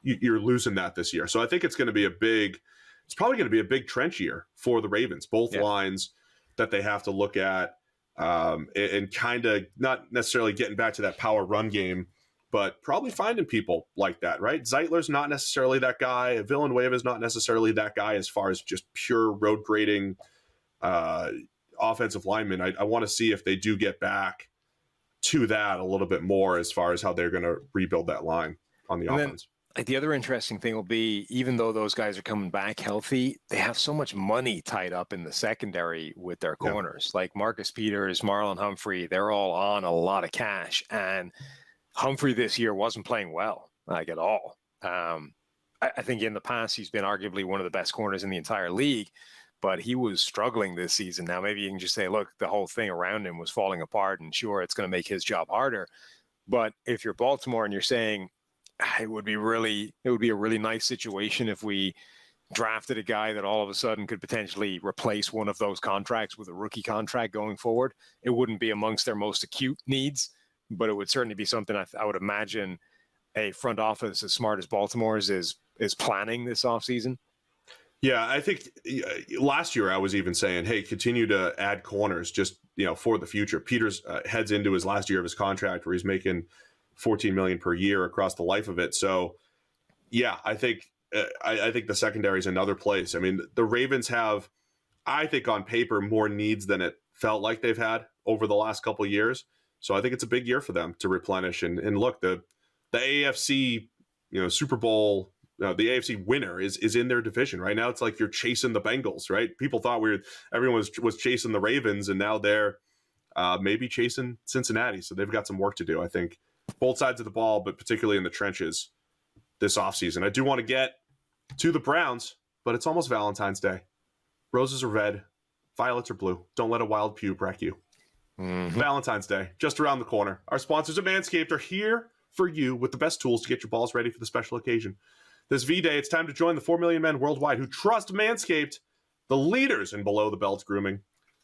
you're losing that this year. So I think it's probably going to be a big trench year for the Ravens, both lines that they have to look at, and kind of not necessarily getting back to that power run game, but probably finding people like that, right? Zeitler's not necessarily that guy. Villanueva is not necessarily that guy as far as just pure road grading offensive linemen. I want to see if they do get back to that a little bit more as far as how they're going to rebuild that line on the offense. Like the other interesting thing will be, even though those guys are coming back healthy, they have so much money tied up in the secondary with their corners. Like Marcus Peters, Marlon Humphrey, they're all on a lot of cash. And Humphrey this year wasn't playing well, like at all. I think in the past, he's been arguably one of the best corners in the entire league, but he was struggling this season. Now, maybe you can just say, look, the whole thing around him was falling apart, and sure, it's going to make his job harder. But if you're Baltimore and you're saying, it would be a really nice situation if we drafted a guy that all of a sudden could potentially replace one of those contracts with a rookie contract going forward. It wouldn't be amongst their most acute needs, but it would certainly be something I would imagine a front office as smart as Baltimore's is planning this offseason. Yeah, I think last year I was even saying, hey, continue to add corners just, for the future. Peters heads into his last year of his contract where he's making $14 million per year across the life of it. So, yeah, I think the secondary is another place. I mean, the Ravens have, I think, on paper, more needs than it felt like they've had over the last couple of years. So I think it's a big year for them to replenish. And look, the AFC, Super Bowl, the AFC winner is in their division right now. It's like you're chasing the Bengals, right? People thought everyone was chasing the Ravens, and now they're maybe chasing Cincinnati. So they've got some work to do, I think. Both sides of the ball, but particularly in the trenches this offseason. I do want to get to the Browns, but it's almost Valentine's Day. Roses are red, violets are blue. Don't let a wild pube wreck you. Mm-hmm. Valentine's Day, just around the corner. Our sponsors at Manscaped are here for you with the best tools to get your balls ready for the special occasion. This V-Day, it's time to join the 4 million men worldwide who trust Manscaped, the leaders in below-the-belt grooming.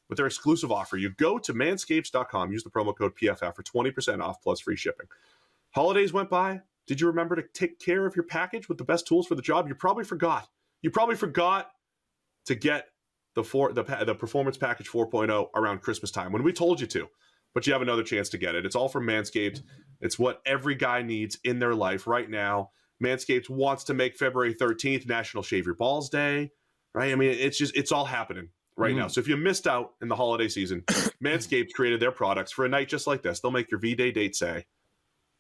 With their exclusive offer, you go to manscapes.com, use the promo code PFF for 20% off plus free shipping. Holidays went by. Did you remember to take care of your package with the best tools for the job? You probably forgot. You probably forgot to get the Performance Package 4.0 around Christmas time when we told you to, but you have another chance to get it. It's all from Manscaped. It's what every guy needs in their life right now. Manscaped wants to make February 13th National Shave Your Balls Day, right? I mean, it's all happening right now. So if you missed out in the holiday season, Manscaped created their products for a night just like this. They'll make your V-Day date say,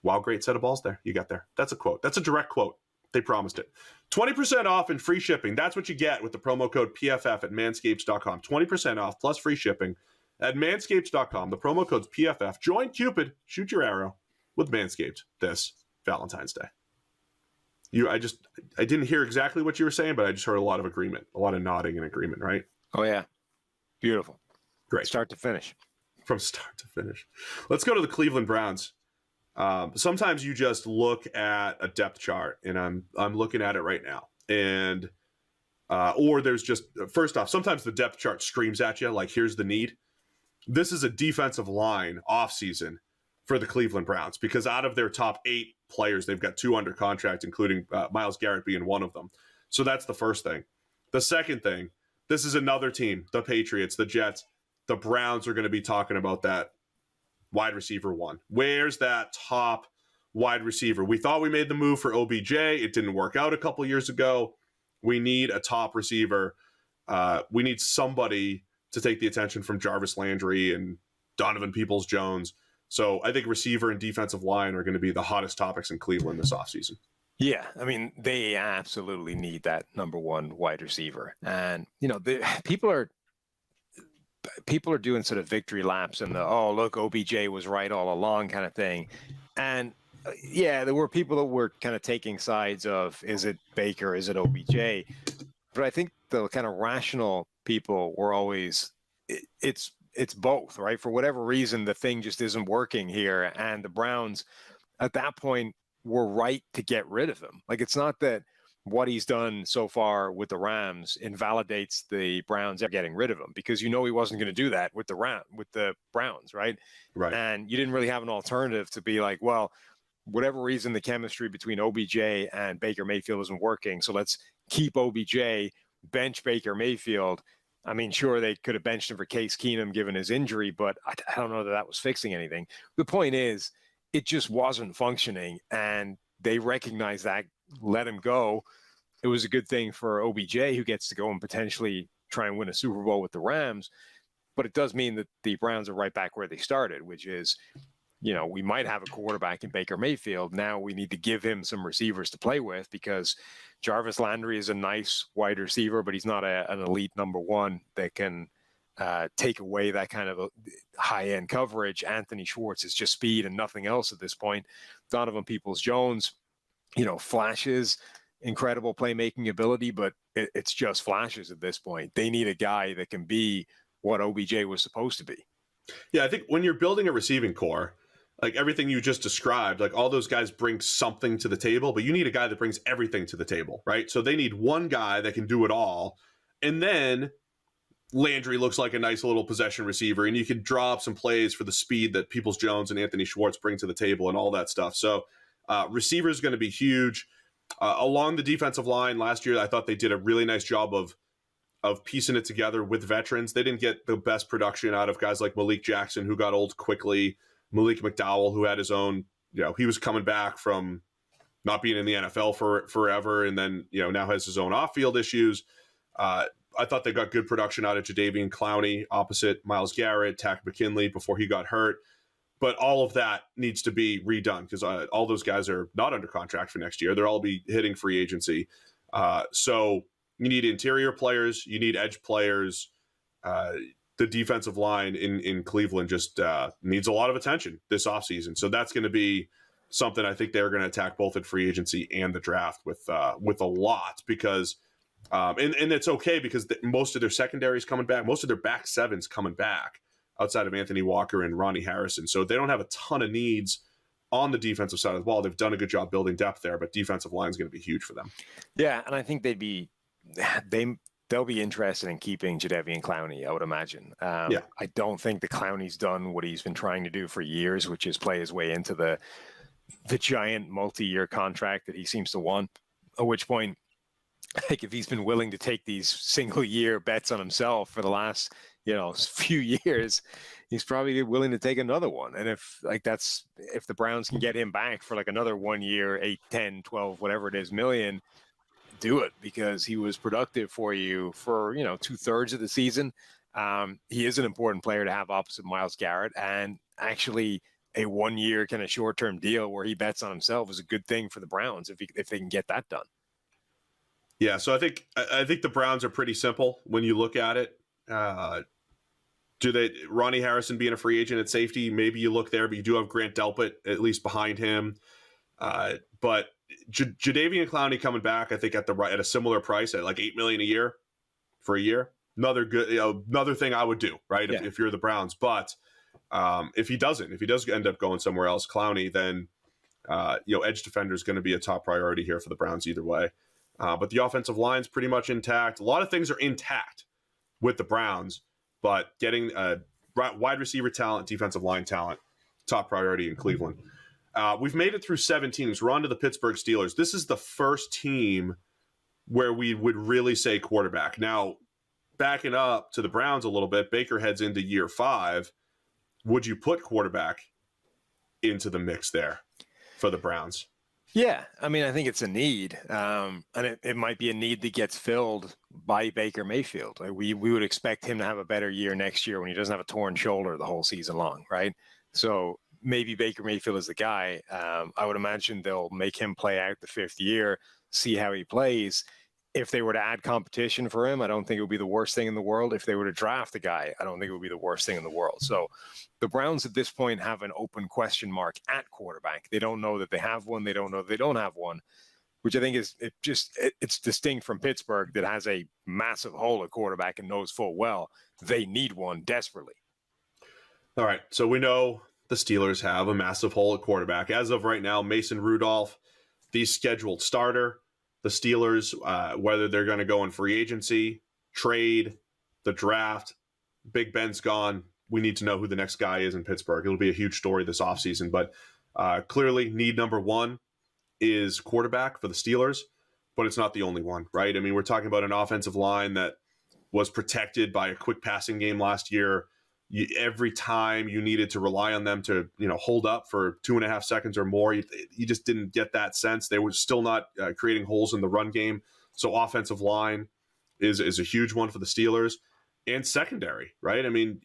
wow, great set of balls there. You got there. That's a quote. That's a direct quote. They promised it. 20% off and free shipping. That's what you get with the promo code PFF at manscapes.com. 20% off plus free shipping at manscapes.com. The promo code's PFF. Join Cupid. Shoot your arrow with Manscaped this Valentine's Day. I didn't hear exactly what you were saying, but I just heard a lot of agreement, a lot of nodding and agreement, right? Oh, yeah. Beautiful. Great. Start to finish. From start to finish. Let's go to the Cleveland Browns. Sometimes you just look at a depth chart, and I'm looking at it right now. And or there's just, first off, sometimes the depth chart screams at you, like, here's the need. This is a defensive line offseason for the Cleveland Browns, because out of their top 8 players, they've got 2 under contract, including Myles Garrett being one of them. So that's the first thing. The second thing, this is another team, the Patriots, the Jets, the Browns are going to be talking about that wide receiver one. Where's that top wide receiver? We thought we made the move for OBJ. It didn't work out a couple years ago. We need a top receiver. We need somebody to take the attention from Jarvis Landry and Donovan Peoples-Jones. So I think receiver and defensive line are going to be the hottest topics in Cleveland this offseason. Yeah, I mean, they absolutely need that number one wide receiver. And, people are doing sort of victory laps and look, OBJ was right all along kind of thing. And yeah, there were people that were kind of taking sides of, is it Baker, is it OBJ? But I think the kind of rational people were always, it's both, right? For whatever reason, the thing just isn't working here. And the Browns at that point were right to get rid of him. Like, it's not that what he's done so far with the Rams invalidates the Browns getting rid of him, because he wasn't going to do that with the Browns, right? Right. And you didn't really have an alternative to be like, well, whatever reason the chemistry between OBJ and Baker Mayfield isn't working, so let's keep OBJ, bench Baker Mayfield. I mean, sure, they could have benched him for Case Keenum given his injury, but I don't know that was fixing anything. The point is, it just wasn't functioning, and they recognized that, let him go. It was a good thing for OBJ, who gets to go and potentially try and win a Super Bowl with the Rams. But it does mean that the Browns are right back where they started, which is, we might have a quarterback in Baker Mayfield. Now we need to give him some receivers to play with, because Jarvis Landry is a nice wide receiver, but he's not an elite number one that can take away that kind of a high-end coverage. Anthony Schwartz is just speed and nothing else at this point. Donovan Peoples-Jones, flashes, incredible playmaking ability, but it's just flashes at this point. They need a guy that can be what OBJ was supposed to be. Yeah, I think when you're building a receiving core, like everything you just described, like all those guys bring something to the table, but you need a guy that brings everything to the table, right? So they need one guy that can do it all. And then Landry looks like a nice little possession receiver, and you can draw up some plays for the speed that Peoples-Jones and Anthony Schwartz bring to the table and all that stuff. So receiver is going to be huge. Along the defensive line last year, I thought they did a really nice job of piecing it together with veterans. They didn't get the best production out of guys like Malik Jackson, who got old quickly, Malik McDowell, who had his own, he was coming back from not being in the NFL for forever, and then, now has his own off-field issues. I thought they got good production out of Jadeveon Clowney opposite Myles Garrett, Tack McKinley before he got hurt. But all of that needs to be redone, because all those guys are not under contract for next year. They'll all be hitting free agency. So you need interior players. You need edge players. The defensive line in Cleveland just needs a lot of attention this offseason. So that's going to be something I think they're going to attack both at free agency and the draft with a lot, because and it's okay because most of their secondary is coming back. Most of their back seven's coming back outside of Anthony Walker and Ronnie Harrison. So they don't have a ton of needs on the defensive side of the ball. They've done a good job building depth there, but defensive line is going to be huge for them. Yeah, and I think they'll be interested in keeping Jadeveon Clowney, I would imagine. I don't think the Clowney's done what he's been trying to do for years, which is play his way into the giant multi-year contract that he seems to want, at which point, like, if he's been willing to take these single-year bets on himself for the last, few years, he's probably willing to take another one. And if the Browns can get him back for like another 1 year, 8, 10, 12, whatever it is, million, do it, because he was productive for you for, 2/3 of the season. He is an important player to have opposite Myles Garrett, and actually a 1 year kind of short-term deal where he bets on himself is a good thing for the Browns if they can get that done. Yeah, so I think the Browns are pretty simple when you look at it. Ronnie Harrison being a free agent at safety, maybe you look there, but you do have Grant Delpit at least behind him. But Jadeveon Clowney coming back, I think at a similar price at like $8 million a year for a year. Another thing I would do, right? If you're the Browns, but if he does end up going somewhere else, Clowney, then edge defender is going to be a top priority here for the Browns either way. But the offensive line's pretty much intact. A lot of things are intact with the Browns, but getting wide receiver talent, defensive line talent, top priority in Cleveland. We've made it through 7 teams. We're on to the Pittsburgh Steelers. This is the first team where we would really say quarterback. Now, backing up to the Browns a little bit, Baker heads into year 5. Would you put quarterback into the mix there for the Browns? Yeah, I mean, I think it's a need, and it might be a need that gets filled by Baker Mayfield. Like we would expect him to have a better year next year when he doesn't have a torn shoulder the whole season long, right? So maybe Baker Mayfield is the guy. I would imagine they'll make him play out the 5th year, see how he plays. If they were to add competition for him, I don't think it would be the worst thing in the world. If they were to draft a guy, I don't think it would be the worst thing in the world. So the Browns at this point have an open question mark at quarterback. They don't know that they have one. They don't know that they don't have one, which I think it's distinct from Pittsburgh that has a massive hole at quarterback and knows full well they need one desperately. All right, so we know the Steelers have a massive hole at quarterback. As of right now, Mason Rudolph, the scheduled starter. the Steelers, whether they're going to go in free agency, trade, the draft. Big Ben's gone. We need to know who the next guy is in Pittsburgh. It'll be a huge story this offseason. But clearly, need number one is quarterback for the Steelers, but it's not the only one, right? I mean, we're talking about an offensive line that was protected by a quick passing game last year. Every time you needed to rely on them to, hold up for 2.5 seconds or more, you just didn't get that sense. They were still not creating holes in the run game. So offensive line is a huge one for the Steelers. And secondary, right? I mean,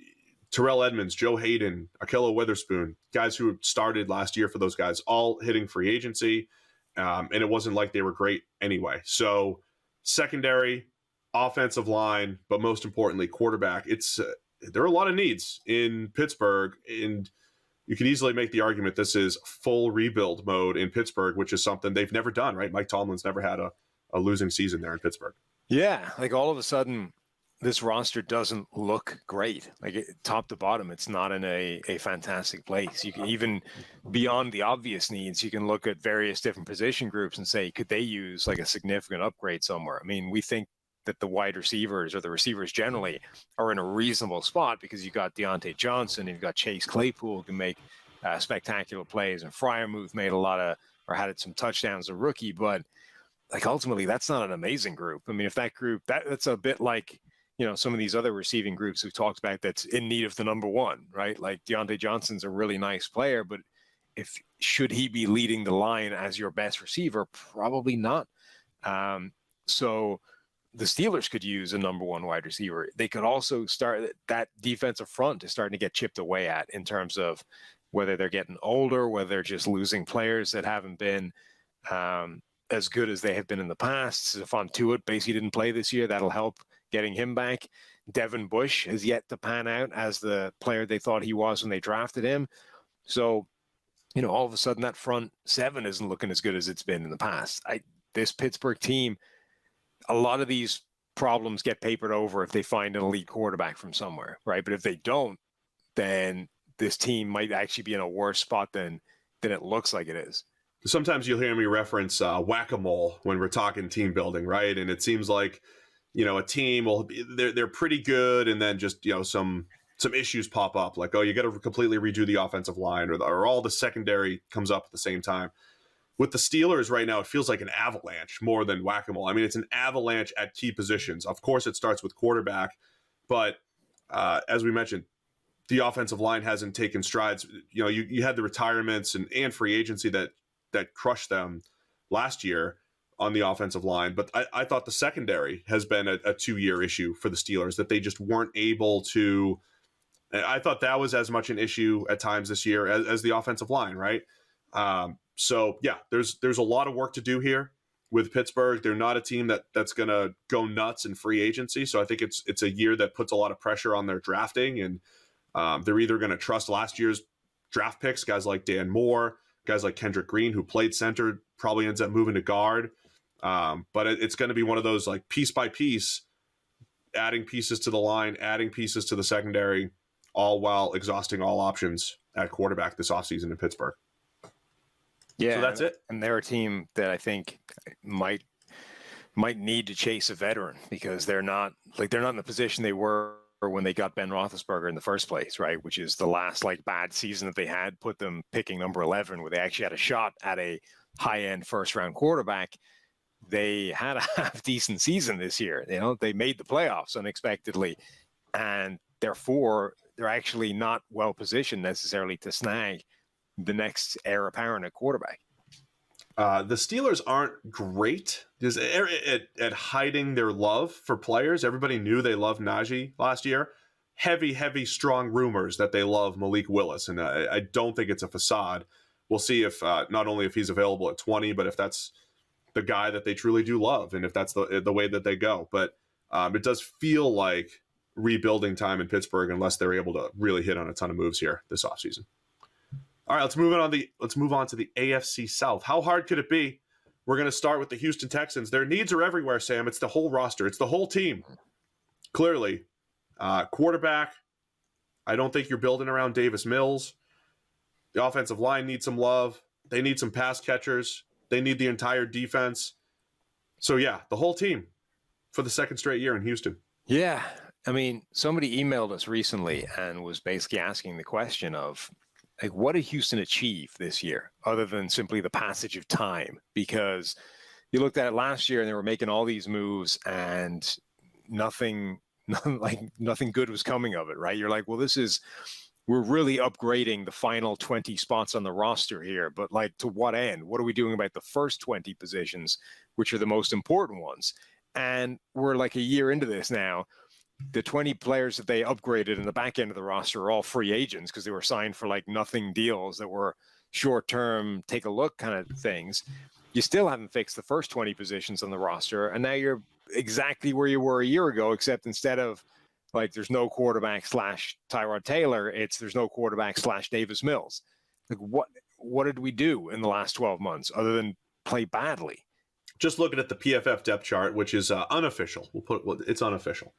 Terrell Edmonds, Joe Hayden, Ahkello Witherspoon, guys who started last year for those guys, all hitting free agency. And it wasn't like they were great anyway. So secondary, offensive line, but most importantly, quarterback. There are a lot of needs in Pittsburgh, and you could easily make the argument this is full rebuild mode in Pittsburgh, which is something they've never done, right? Mike Tomlin's never had a losing season there in Pittsburgh. Yeah, like all of a sudden, this roster doesn't look great. Like top to bottom, it's not in a fantastic place. You can even, beyond the obvious needs, you can look at various different position groups and say, could they use like a significant upgrade somewhere? I mean, we think that the wide receivers or the receivers generally are in a reasonable spot because you've got Deontay Johnson and you've got Chase Claypool who can make spectacular plays, and Freiermuth made had some touchdowns as a rookie, but like ultimately that's not an amazing group. I mean, if that group, that's a bit like, some of these other receiving groups we've talked about that's in need of the number one, right? Like Deontay Johnson's a really nice player, but should he be leading the line as your best receiver? Probably not. So the Steelers could use a number one wide receiver. They could also start that defensive front is starting to get chipped away at in terms of whether they're getting older, whether they're just losing players that haven't been as good as they have been in the past. Stephon Tuitt basically didn't play this year. That'll help getting him back. Devin Bush has yet to pan out as the player they thought he was when they drafted him. So, all of a sudden that front seven isn't looking as good as it's been in the past. This Pittsburgh team, a lot of these problems get papered over if they find an elite quarterback from somewhere, right? But if they don't, then this team might actually be in a worse spot than it looks like it is. Sometimes you'll hear me reference whack-a-mole when we're talking team building, right? And it seems like, a team they're pretty good, and then just some issues pop up, like you got to completely redo the offensive line, or all the secondary comes up at the same time. With the Steelers right now, it feels like an avalanche more than whack-a-mole. I mean, it's an avalanche at key positions. Of course, it starts with quarterback, but as we mentioned, the offensive line hasn't taken strides. You had the retirements and free agency that crushed them last year on the offensive line. But I thought the secondary has been a 2-year issue for the Steelers, that they just weren't able to. I thought that was as much an issue at times this year as the offensive line, right? So yeah, there's a lot of work to do here with Pittsburgh. They're not a team that's going to go nuts in free agency. So I think it's a year that puts a lot of pressure on their drafting, and they're either going to trust last year's draft picks, guys like Dan Moore, guys like Kendrick Green, who played center, probably ends up moving to guard. But it's going to be one of those, like, piece by piece, adding pieces to the line, adding pieces to the secondary, all while exhausting all options at quarterback this offseason in Pittsburgh. Yeah, so that's it. And they're a team that I think might need to chase a veteran, because they're not in the position they were when they got Ben Roethlisberger in the first place, right? Which is the last bad season that they had, put them picking number 11, where they actually had a shot at a high-end first-round quarterback. They had a half-decent season this year. They made the playoffs unexpectedly, and therefore they're actually not well-positioned necessarily to snag the next heir apparent at quarterback. The Steelers aren't great at hiding their love for players. Everybody knew they loved Najee last year. Heavy, strong rumors that they love Malik Willis, and I don't think it's a facade. We'll see if not only if he's available at 20, but if that's the guy that they truly do love, and if that's the way that they go. But it does feel like rebuilding time in Pittsburgh, unless they're able to really hit on a ton of moves here this offseason. All right, let's move on to the AFC South. How hard could it be? We're going to start with the Houston Texans. Their needs are everywhere, Sam. It's the whole roster. It's the whole team. Clearly, quarterback, I don't think you're building around Davis Mills. The offensive line needs some love. They need some pass catchers. They need the entire defense. So yeah, the whole team for the second straight year in Houston. Yeah. I mean, somebody emailed us recently and was basically asking the question of, like, what did Houston achieve this year other than simply the passage of time? Because you looked at it last year and they were making all these moves and nothing good was coming of it, right? You're like, well, we're really upgrading the final 20 spots on the roster here, but like, to what end? What are we doing about the first 20 positions, which are the most important ones? And we're like a year into this now. The 20 players that they upgraded in the back end of the roster are all free agents because they were signed for like nothing deals that were short-term, take a look kind of things. You still haven't fixed the first 20 positions on the roster, and now you're exactly where you were a year ago, except instead of like there's no quarterback / Tyrod Taylor, there's no quarterback / Davis Mills. Like what did we do in the last 12 months other than play badly? Just looking at the PFF depth chart, which is unofficial. It's unofficial.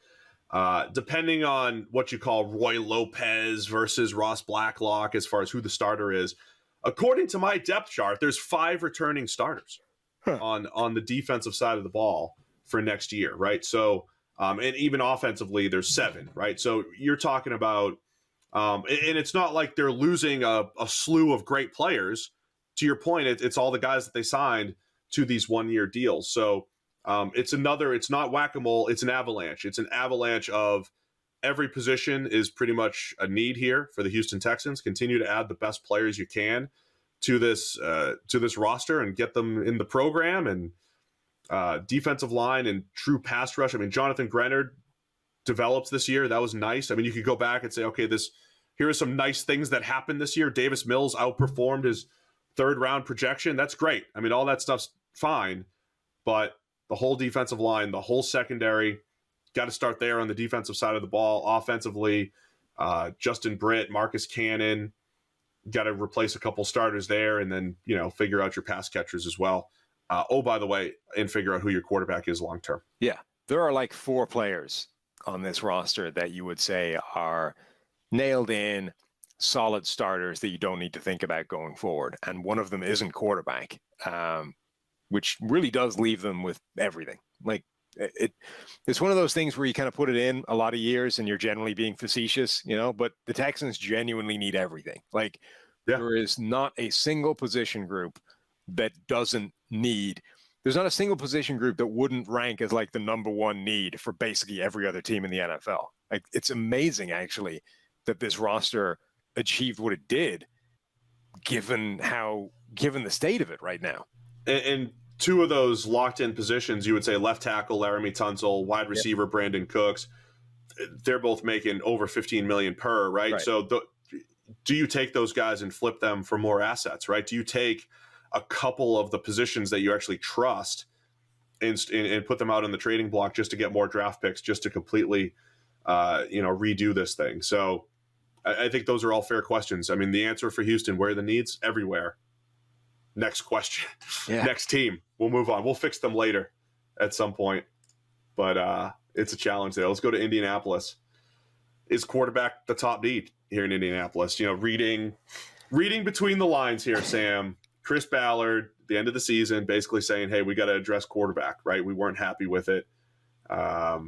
Depending on what you call Roy Lopez versus Ross Blacklock as far as who the starter is, according to my depth chart, there's 5 returning starters on the defensive side of the ball for next year, right? So, and even offensively, there's 7, right? So you're talking about, and it's not like they're losing a slew of great players. To your point, it's all the guys that they signed to these 1-year deals. So it's not whack-a-mole, it's an avalanche. It's an avalanche of every position is pretty much a need here for the Houston Texans. Continue to add the best players you can to this roster and get them in the program, and defensive line and true pass rush. I mean, Jonathan Grenard develops this year. That was nice. I mean, you could go back and say, okay, here are some nice things that happened this year. Davis Mills outperformed his 3rd round projection. That's great. I mean, all that stuff's fine, but the whole defensive line, the whole secondary, got to start there on the defensive side of the ball. Offensively, Justin Britt, Marcus Cannon, got to replace a couple starters there, and then, figure out your pass catchers as well. By the way, and figure out who your quarterback is long term. Yeah, there are like 4 players on this roster that you would say are nailed in, solid starters that you don't need to think about going forward. And one of them isn't quarterback, which really does leave them with everything. Like it's one of those things where you kind of put it in a lot of years and you're generally being facetious, but the Texans genuinely need everything. Like there is not a single position group that doesn't need. There's not a single position group that wouldn't rank as like the number 1 need for basically every other team in the NFL. Like, it's amazing actually that this roster achieved what it did, given the state of it right now. And 2 of those locked-in positions, you would say left tackle Laramie Tunsil, wide receiver Brandon Cooks. They're both making over $15 million per, right? So do you take those guys and flip them for more assets, right? Do you take a couple of the positions that you actually trust and put them out on the trading block just to get more draft picks, just to completely, redo this thing? So I think those are all fair questions. I mean, the answer for Houston, where are the needs? Everywhere. Next question. Yeah. Next team. We'll move on. We'll fix them later at some point. But it's a challenge there. Let's go to Indianapolis. Is quarterback the top need here in Indianapolis? Reading between the lines here, Sam. Chris Ballard, the end of the season, basically saying, hey, we got to address quarterback, right? We weren't happy with it. That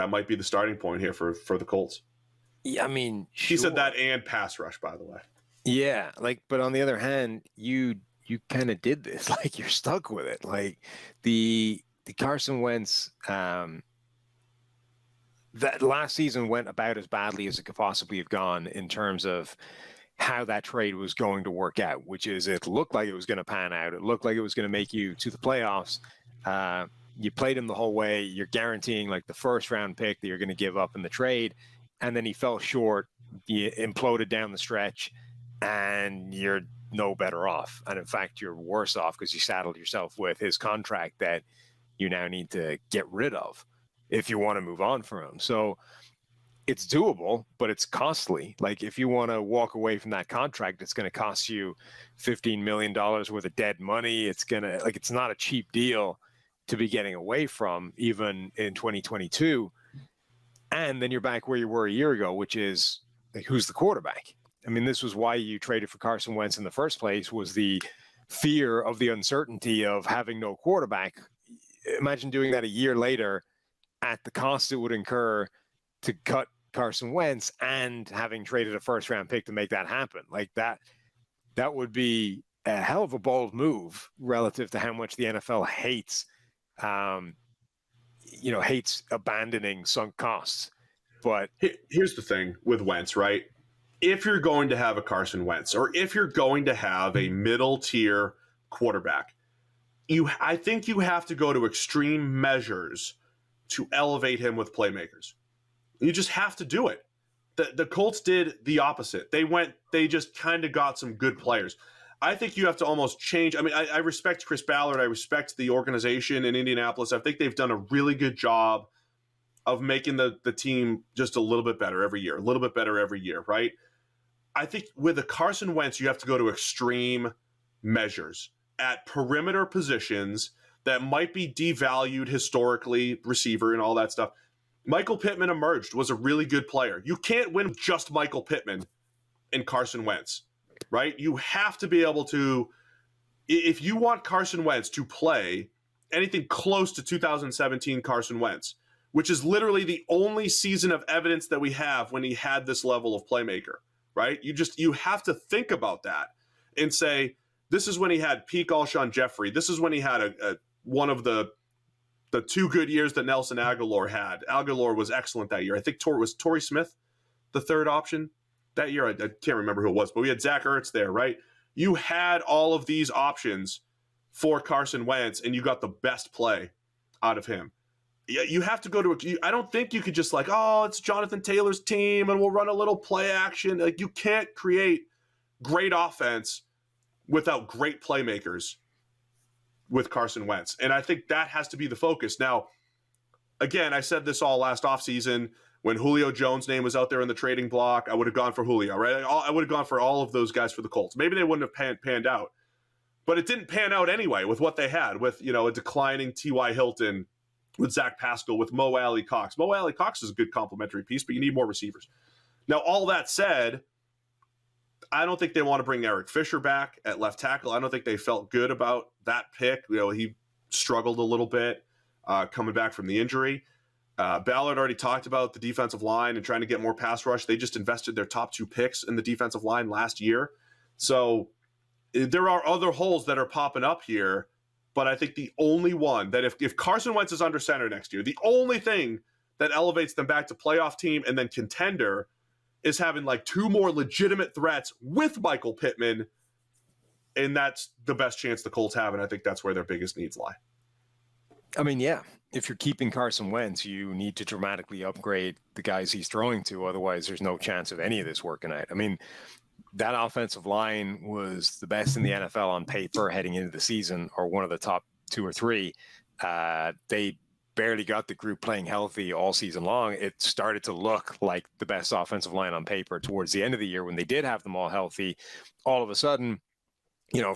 might be the starting point here for the Colts. Yeah, I mean, he said that and pass rush, by the way. Yeah, but on the other hand, you kind of did this. Like, you're stuck with it. Like the Carson Wentz, that last season went about as badly as it could possibly have gone in terms of how that trade was going to work out, which is it looked like it was going to pan out. It looked like it was going to make you to the playoffs. You played him the whole way. You're guaranteeing like the 1st round pick that you're going to give up in the trade. And then he fell short. You imploded down the stretch and you're no better off. And in fact, you're worse off because you saddled yourself with his contract that you now need to get rid of if you want to move on from him. So it's doable, but it's costly. Like, if you want to walk away from that contract, it's going to cost you $15 million worth of dead money. It's not a cheap deal to be getting away from, even in 2022. And then you're back where you were a year ago, which is like, who's the quarterback? I mean, this was why you traded for Carson Wentz in the first place, was the fear of the uncertainty of having no quarterback. Imagine doing that a year later at the cost it would incur to cut Carson Wentz and having traded a first-round pick to make that happen. Like that would be a hell of a bold move relative to how much the NFL hates, hates abandoning sunk costs. But here's the thing with Wentz, right? If you're going to have a Carson Wentz, or if you're going to have a middle-tier quarterback, I think you have to go to extreme measures to elevate him with playmakers. You just have to do it. The Colts did the opposite. They just kind of got some good players. I think you have to almost change. I mean, I respect Chris Ballard. I respect the organization in Indianapolis. I think they've done a really good job of making the team just a little bit better every year, right? I think with a Carson Wentz, you have to go to extreme measures at perimeter positions that might be devalued historically, receiver and all that stuff. Michael Pittman emerged, was a really good player. You can't win just Michael Pittman and Carson Wentz, right? You have to be able to, if you want Carson Wentz to play anything close to 2017 Carson Wentz, which is literally the only season of evidence that we have when he had this level of playmaker, right? You have to think about that and say, this is when he had peak Alshon Jeffrey. This is when he had one of the 2 good years that Nelson Aguilar had. Aguilar was excellent that year. I think Torrey Smith the third option that year. I can't remember who it was, but we had Zach Ertz there, right? You had all of these options for Carson Wentz, and you got the best play out of him. You have to go to I don't think you could just like, oh, it's Jonathan Taylor's team and we'll run a little play action. Like, you can't create great offense without great playmakers with Carson Wentz. And I think that has to be the focus. Now, again, I said this all last offseason when Julio Jones' name was out there in the trading block. I would have gone for Julio, right? I would have gone for all of those guys for the Colts. Maybe they wouldn't have panned out, but it didn't pan out anyway with what they had with, a declining T.Y. Hilton, with Zach Pascal, with Mo Alley Cox. Mo Alley Cox is a good complementary piece, but you need more receivers. Now, all that said, I don't think they want to bring Eric Fisher back at left tackle. I don't think they felt good about that pick. He struggled a little bit coming back from the injury. Ballard already talked about the defensive line and trying to get more pass rush. They just invested their top 2 picks in the defensive line last year. So there are other holes that are popping up here. But I think the only one that if Carson Wentz is under center next year, the only thing that elevates them back to playoff team and then contender is having like 2 more legitimate threats with Michael Pittman. And that's the best chance the Colts have. And I think that's where their biggest needs lie. I mean, yeah, if you're keeping Carson Wentz, you need to dramatically upgrade the guys he's throwing to. Otherwise, there's no chance of any of this working out. I mean, that offensive line was the best in the NFL on paper heading into the season, or one of the top 2 or 3. They barely got the group playing healthy all season long. It started to look like the best offensive line on paper towards the end of the year when they did have them all healthy. All of a sudden,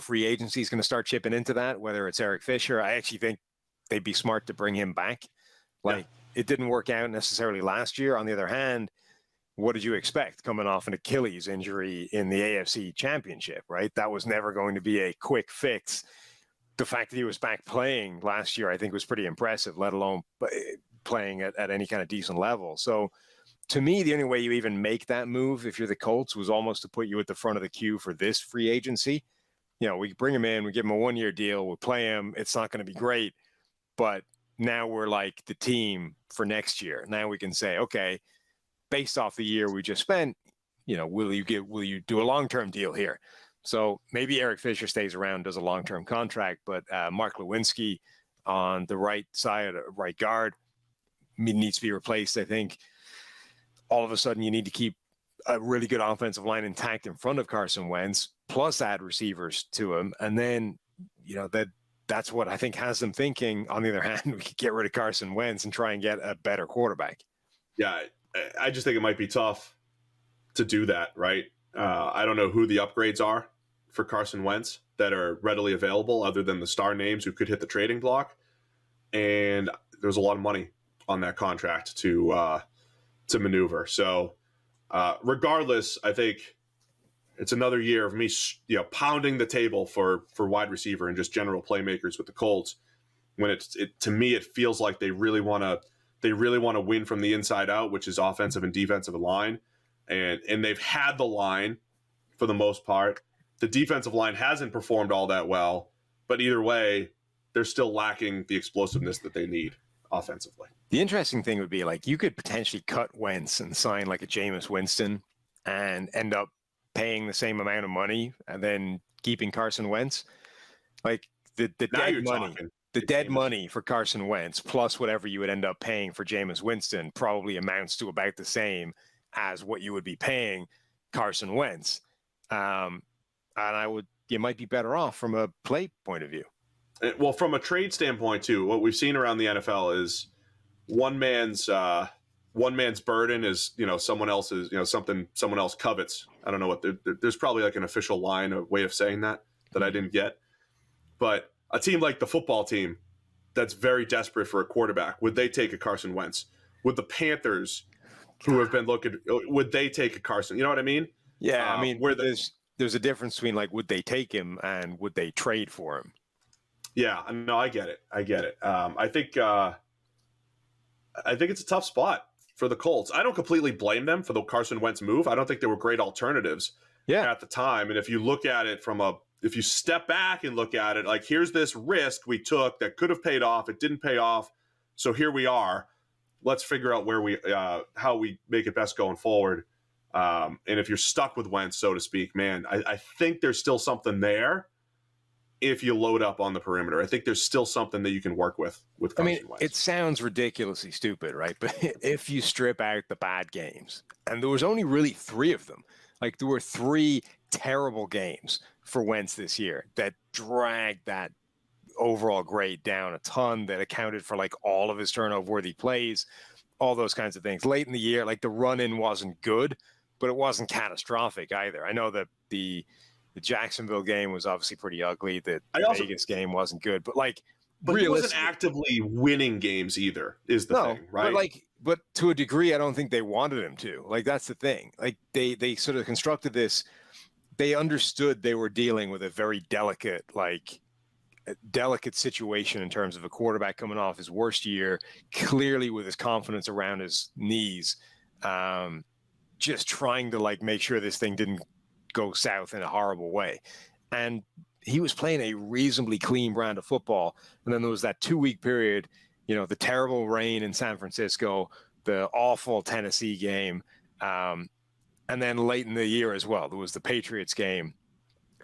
free agency is going to start chipping into that, whether it's Eric Fisher. I actually think they'd be smart to bring him back. It didn't work out necessarily last year. On the other hand, what did you expect coming off an Achilles injury in the AFC Championship, right? That was never going to be a quick fix. The fact that he was back playing last year, I think, was pretty impressive, let alone playing at any kind of decent level. So to me, the only way you even make that move, if you're the Colts, was almost to put you at the front of the queue for this free agency. We bring him in, we give him a 1-year deal, we'll play him. It's not going to be great, but now we're like the team for next year. Now we can say, okay, based off the year we just spent, will you do a long-term deal here? So maybe Eric Fisher stays around, does a long-term contract, but Mark Lewinsky on the right side, right guard, needs to be replaced. I think all of a sudden you need to keep a really good offensive line intact in front of Carson Wentz, plus add receivers to him. And then, that's what I think has them thinking. On the other hand, we could get rid of Carson Wentz and try and get a better quarterback. Yeah, I just think it might be tough to do that, right? I don't know who the upgrades are for Carson Wentz that are readily available other than the star names who could hit the trading block. And there's a lot of money on that contract to maneuver. So regardless, I think It's another year of me, pounding the table for wide receiver and just general playmakers with the Colts. When to me, it feels like they really want to win from the inside out, which is offensive and defensive line, and they've had the line for the most part. The defensive line hasn't performed all that well, but either way, they're still lacking the explosiveness that they need offensively. The interesting thing would be, like, you could potentially cut Wentz and sign like a Jameis Winston and end up paying the same amount of money and then keeping Carson Wentz. Like the dead money. The dead money for Carson Wentz plus whatever you would end up paying for Jameis Winston probably amounts to about the same as what you would be paying Carson Wentz. And you might be better off from a play point of view. Well, from a trade standpoint too, what we've seen around the NFL is one man's burden is, someone else's, something someone else covets. I don't know what there's probably like an official line, a way of saying that I didn't get, but a team like the football team that's very desperate for a quarterback, would they take a Carson Wentz? Would the Panthers, who have been looking, would they take a Carson? You know what I mean? Yeah, I mean, there's a difference between, like, would they take him and would they trade for him? Yeah, no, I get it. I think it's a tough spot for the Colts. I don't completely blame them for the Carson Wentz move. I don't think they were great alternatives at the time. And if you look at it if you step back and look at it, like, here's this risk we took that could have paid off. It didn't pay off. So here we are. Let's figure out how we make it best going forward. And if you're stuck with Wentz, so to speak, man, I think there's still something there. If you load up on the perimeter, I think there's still something that you can work with Carson Wentz. It sounds ridiculously stupid, right? But if you strip out the bad games, and there was only really 3 of them, like, there were 3 terrible games for Wentz this year that dragged that overall grade down a ton, that accounted for, like, all of his turnover-worthy plays, all those kinds of things. Late in the year, like, the run-in wasn't good, but it wasn't catastrophic either. I know that the Jacksonville game was obviously pretty ugly. The Vegas game wasn't good, but he wasn't actively winning games either, is the thing, right? But to a degree, I don't think they wanted him to. Like, that's the thing. Like, they sort of constructed this. They understood they were dealing with a very delicate situation in terms of a quarterback coming off his worst year, clearly with his confidence around his knees, just trying to, like, make sure this thing didn't go south in a horrible way. And he was playing a reasonably clean brand of football. And then there was that 2-week period, the terrible rain in San Francisco, the awful Tennessee game. And then late in the year as well, there was the Patriots game.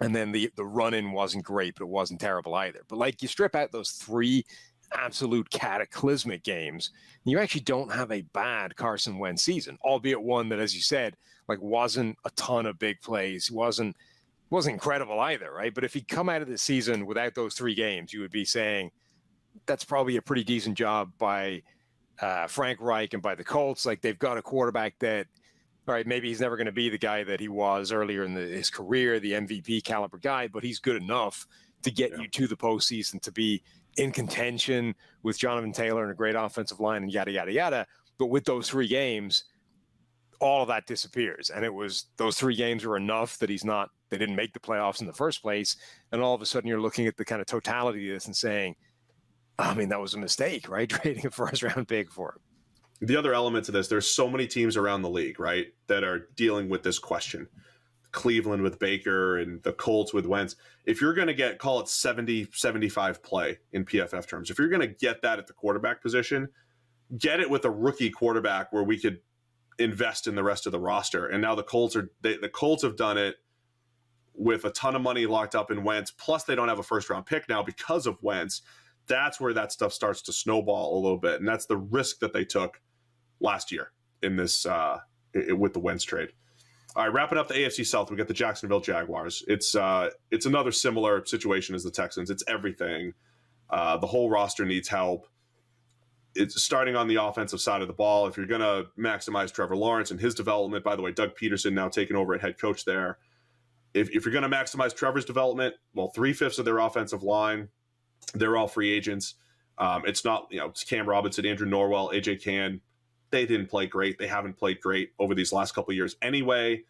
And then the run-in wasn't great, but it wasn't terrible either. But, like, you strip out those 3 absolute cataclysmic games, and you actually don't have a bad Carson Wentz season, albeit one that, as you said, like, wasn't a ton of big plays. He wasn't incredible either, right? But if he'd come out of the season without those 3 games, you would be saying that's probably a pretty decent job by Frank Reich and by the Colts. Like, they've got a quarterback that, all right, maybe he's never going to be the guy that he was earlier in his career, the MVP caliber guy, but he's good enough to get you to the postseason, to be in contention with Jonathan Taylor and a great offensive line and yada, yada, yada. But with those 3 games, all of that disappears. And it was those 3 games were enough that they didn't make the playoffs in the first place. And all of a sudden you're looking at the kind of totality of this and saying, I mean, that was a mistake, right? Trading a first-round pick for him. The other element to this, there's so many teams around the league, right, that are dealing with this question. Cleveland with Baker and the Colts with Wentz. If you're going to call it 70, 75 play in PFF terms, if you're going to get that at the quarterback position, get it with a rookie quarterback where we could invest in the rest of the roster. And now the Colts have done it with a ton of money locked up in Wentz. Plus they don't have a first round pick now because of Wentz. That's where that stuff starts to snowball a little bit. And that's the risk that they took last year in this with the Wentz trade. All right, wrapping up the AFC South, we got the Jacksonville Jaguars. It's another similar situation as the Texans. It's everything. The whole roster needs help. It's starting on the offensive side of the ball. If you're going to maximize Trevor Lawrence and his development, by the way, Doug Peterson now taking over at head coach there. If you're going to maximize Trevor's development, well, 3/5 of their offensive line, they're all free agents. It's not, it's Cam Robinson, Andrew Norwell, AJ Cann. They didn't play great. They haven't played great over these last couple of years anyway.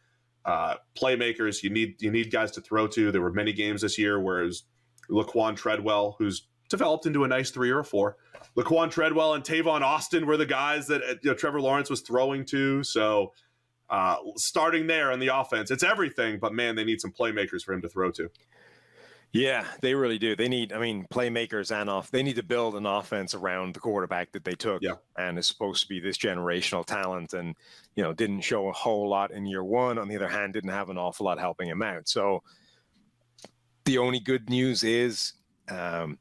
playmakers. You need guys to throw to. There were many games this year where it was Laquan Treadwell, who's developed into a nice 3 or a 4. Laquan Treadwell and Tavon Austin were the guys that Trevor Lawrence was throwing to. So starting there on the offense, it's everything. But, man, they need some playmakers for him to throw to. Yeah, they really do. They need, playmakers and they need to build an offense around the quarterback that they took. Yeah. And is supposed to be this generational talent and, didn't show a whole lot in year one. On the other hand, didn't have an awful lot helping him out. So the only good news is, Laviska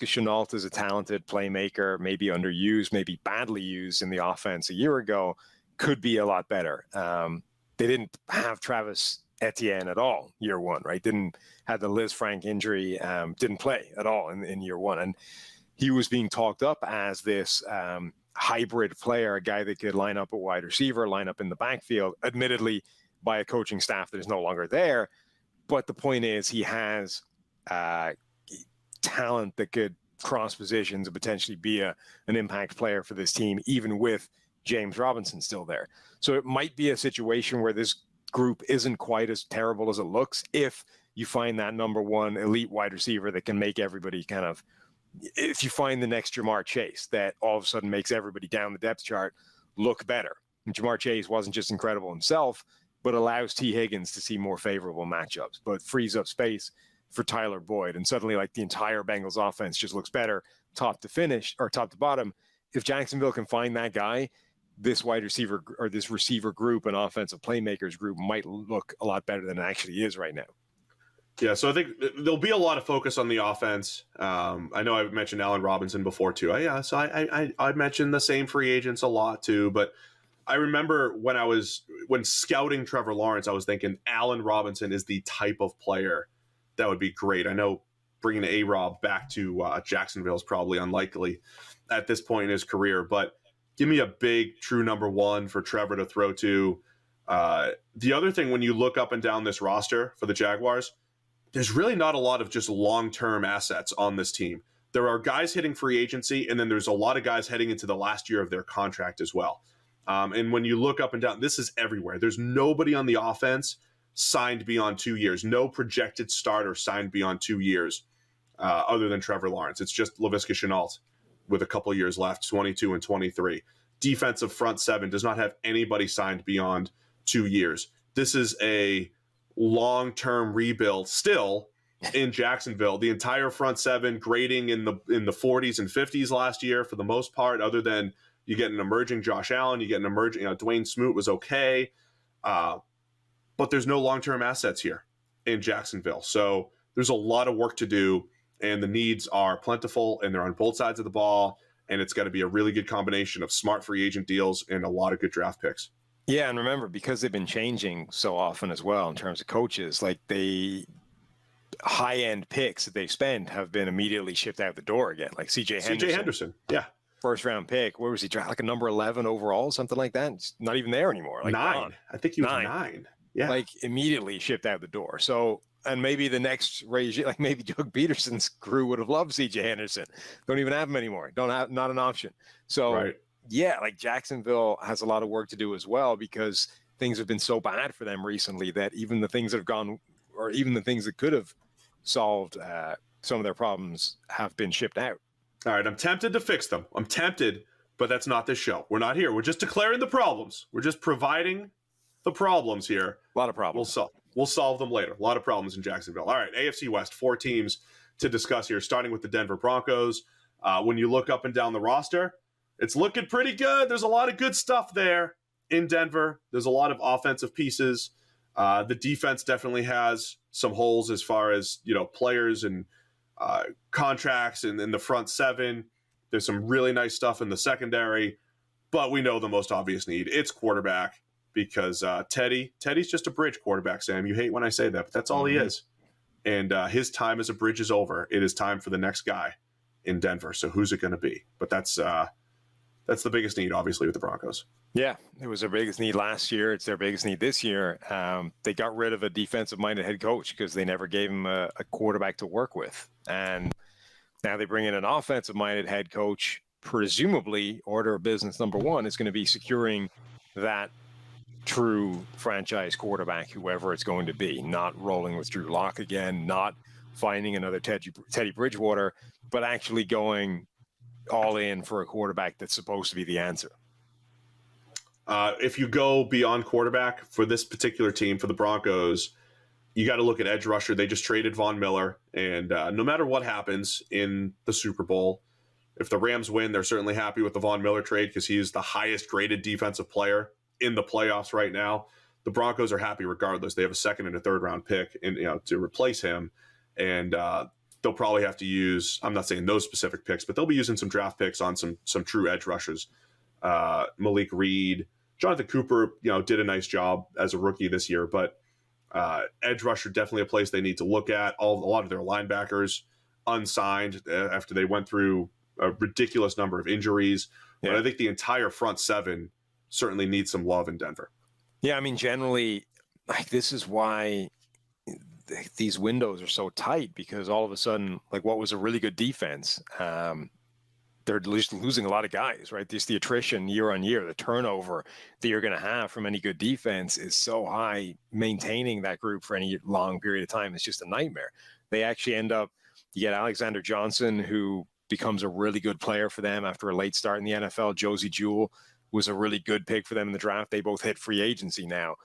Shenault is a talented playmaker, maybe underused, maybe badly used in the offense a year ago, could be a lot better. They didn't have Travis Etienne at all year one, right? Had the Liz Frank injury, didn't play at all in year one. And he was being talked up as this hybrid player, a guy that could line up at wide receiver, line up in the backfield, admittedly by a coaching staff that is no longer there. But the point is he has talent that could cross positions and potentially be an impact player for this team, even with James Robinson still there. So it might be a situation where this group isn't quite as terrible as it looks if you find that number one elite wide receiver that can make everybody if you find the next Jamar Chase that all of a sudden makes everybody down the depth chart look better. And Jamar Chase wasn't just incredible himself, but allows T. Higgins to see more favorable matchups, but frees up space for Tyler Boyd. And suddenly, the entire Bengals offense just looks better top to bottom. If Jacksonville can find that guy, this wide receiver or this receiver group and offensive playmakers group might look a lot better than it actually is right now. Yeah, so I think there'll be a lot of focus on the offense. I know I mentioned Allen Robinson before too. So I mentioned the same free agents a lot too. But I remember when scouting Trevor Lawrence, I was thinking Allen Robinson is the type of player that would be great. I know bringing A-Rob back to Jacksonville is probably unlikely at this point in his career, but give me a big true number one for Trevor to throw to. The other thing, when you look up and down this roster for the Jaguars, there's really not a lot of just long-term assets on this team. There are guys hitting free agency, and then there's a lot of guys heading into the last year of their contract as well. And when you look up and down, this is everywhere. There's nobody on the offense signed beyond 2 years. No projected starter signed beyond 2 years other than Trevor Lawrence. It's just Laviska Shenault with a couple years left, 22 and 23. Defensive front seven does not have anybody signed beyond 2 years. This is a long-term rebuild still in Jacksonville. The entire front seven grading in the 40s and 50s last year for the most part, other than you get an emerging Josh Allen, you get an emerging, Dwayne Smoot was okay. But there's no long-term assets here in Jacksonville. So there's a lot of work to do, and the needs are plentiful, and they're on both sides of the ball, and it's got to be a really good combination of smart free agent deals and a lot of good draft picks. Yeah, and remember, because they've been changing so often as well in terms of coaches, the high-end picks that they spend have been immediately shipped out the door again, like C.J. Henderson, yeah. First-round pick. Where was he drafted? Like a number 11 overall, something like that? It's not even there anymore. 9. I think he was 9. Yeah. Immediately shipped out the door. So, and maybe the next regime, maybe Doug Peterson's crew would have loved C.J. Henderson. Don't even have him anymore. Not an option. So, right. Yeah, Jacksonville has a lot of work to do as well, because things have been so bad for them recently that even the things that have gone, or even the things that could have solved some of their problems, have been shipped out. All right, I'm tempted to fix them. I'm tempted, but that's not this show. We're not here. We're just declaring the problems. We're just providing the problems here. A lot of problems. We'll solve them later. A lot of problems in Jacksonville. All right, AFC West, 4 teams to discuss here, starting with the Denver Broncos. When you look up and down the roster, it's looking pretty good. There's a lot of good stuff there in Denver. There's a lot of offensive pieces. The defense definitely has some holes as far as, players and contracts and in the front seven. There's some really nice stuff in the secondary, but we know the most obvious need. It's quarterback, because Teddy's just a bridge quarterback, Sam. You hate when I say that, but that's all he is. And his time as a bridge is over. It is time for the next guy in Denver. So who's it going to be? But that's the biggest need, obviously, with the Broncos. Yeah, it was their biggest need last year. It's their biggest need this year. They got rid of a defensive-minded head coach because they never gave him a quarterback to work with. And now they bring in an offensive-minded head coach. Presumably, order of business number one is going to be securing that true franchise quarterback, whoever it's going to be, not rolling with Drew Lock again, not finding another Teddy Bridgewater, but actually going all in for a quarterback that's supposed to be the answer. If you go beyond quarterback for this particular team, for the Broncos, you got to look at edge rusher. They just traded Von Miller, and no matter what happens in the Super Bowl, if the Rams win, they're certainly happy with the Von Miller trade because he is the highest graded defensive player in the playoffs right now. The Broncos are happy regardless. They have a second and a third round pick to replace him, and they'll probably have to use, I'm not saying those specific picks, but they'll be using some draft picks on some true edge rushers. Malik Reed, Jonathan Cooper, did a nice job as a rookie this year, but edge rusher definitely a place they need to look at. A lot of their linebackers unsigned after they went through a ridiculous number of injuries. Yeah. But I think the entire front seven certainly needs some love in Denver. Yeah, I mean, generally, this is why these windows are so tight, because all of a sudden, what was a really good defense, they're losing a lot of guys, right? Just the attrition year on year, the turnover that you're going to have from any good defense is so high. Maintaining that group for any long period of time is just a nightmare. They actually end up, you get Alexander Johnson, who becomes a really good player for them after a late start in the NFL. Josie Jewell was a really good pick for them in the draft. They both hit free agency now.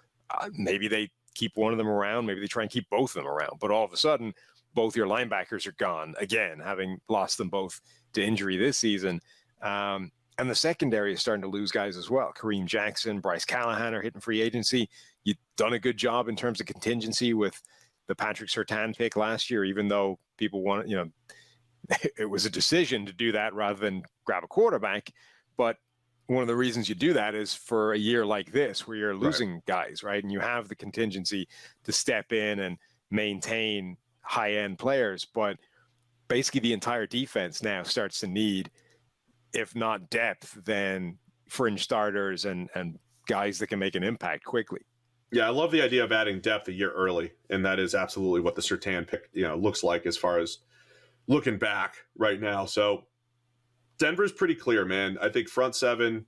Maybe they keep one of them around. Maybe they try and keep both of them around. But all of a sudden, both your linebackers are gone again, having lost them both to injury this season. And the secondary is starting to lose guys as well. Kareem Jackson, Bryce Callahan are hitting free agency. You've done a good job in terms of contingency with the Patrick Surtain pick last year, even though people want, it was a decision to do that rather than grab a quarterback. But one of the reasons you do that is for a year like this, where you're losing guys, right? And you have the contingency to step in and maintain high-end players. But basically the entire defense now starts to need, if not depth, then fringe starters and guys that can make an impact quickly. Yeah, I love the idea of adding depth a year early, and that is absolutely what the Surtain pick, looks like as far as looking back right now. So Denver's pretty clear, man. I think front seven,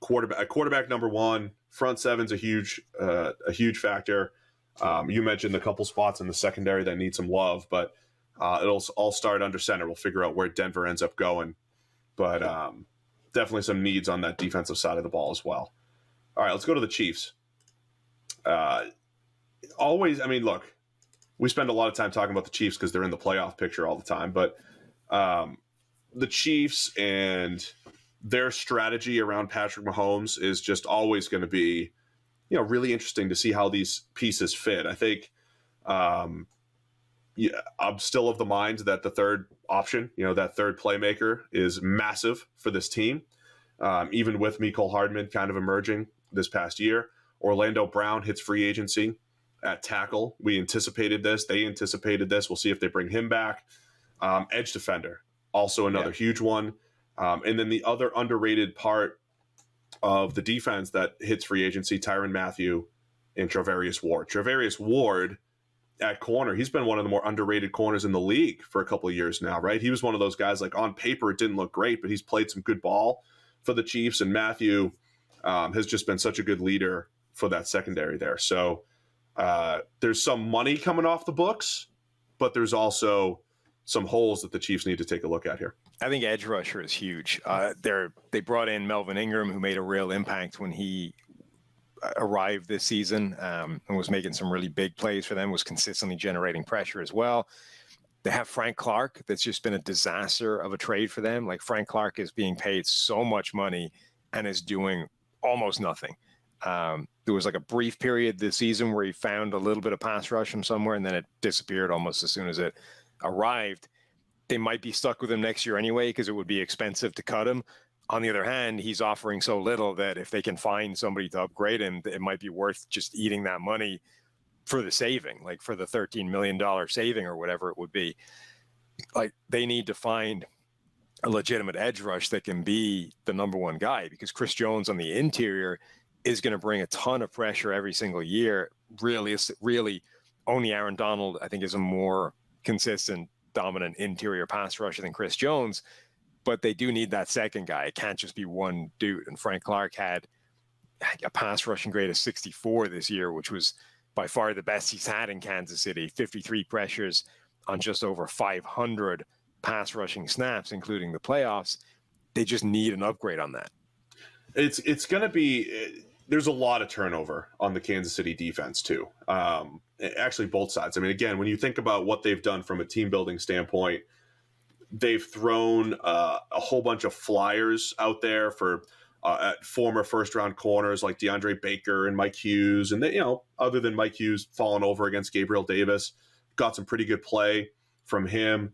quarterback number one, front seven's a huge factor. You mentioned a couple spots in the secondary that need some love, but it'll all start under center. We'll figure out where Denver ends up going, but definitely some needs on that defensive side of the ball as well. All right, let's go to the Chiefs. Look, we spend a lot of time talking about the Chiefs because they're in the playoff picture all the time, but the Chiefs and their strategy around Patrick Mahomes is just always going to be, really interesting to see how these pieces fit. I think I'm still of the mind that the third option, that third playmaker is massive for this team. Even with Mecole Hardman kind of emerging this past year, Orlando Brown hits free agency at tackle. We anticipated this. They anticipated this. We'll see if they bring him back. Edge defender, also another huge one. And then the other underrated part of the defense that hits free agency, Tyrann Mathieu and Travarius Ward. Travarius Ward at corner, he's been one of the more underrated corners in the league for a couple of years now, right? He was one of those guys, on paper, it didn't look great, but he's played some good ball for the Chiefs, and Mathieu has just been such a good leader for that secondary there. So there's some money coming off the books, but there's also some holes that the Chiefs need to take a look at here. I think edge rusher is huge. They brought in Melvin Ingram, who made a real impact when he arrived this season, and was making some really big plays for them, was consistently generating pressure as well. They have Frank Clark. That's just been a disaster of a trade for them. Frank Clark is being paid so much money and is doing almost nothing. There was a brief period this season where he found a little bit of pass rush from somewhere, and then it disappeared almost as soon as it arrived. They might be stuck with him next year anyway, because it would be expensive to cut him. On the other hand, he's offering so little that if they can find somebody to upgrade him, it might be worth just eating that money for the saving, for the $13 million saving or whatever it would be. They need to find a legitimate edge rush that can be the number one guy, because Chris Jones on the interior is going to bring a ton of pressure every single year. Really, only Aaron Donald, I think, is a more consistent, dominant interior pass rusher than Chris Jones, but they do need that second guy. It can't just be one dude. And Frank Clark had a pass rushing grade of 64 this year, which was by far the best he's had in Kansas City. 53 pressures on just over 500 pass rushing snaps, including the playoffs. They just need an upgrade on that. It's going to be there's a lot of turnover on the Kansas City defense too. Actually, both sides. I mean, again, when you think about what they've done from a team building standpoint, they've thrown a whole bunch of flyers out there for at former first round corners like DeAndre Baker and Mike Hughes, and they, other than Mike Hughes falling over against Gabriel Davis, got some pretty good play from him.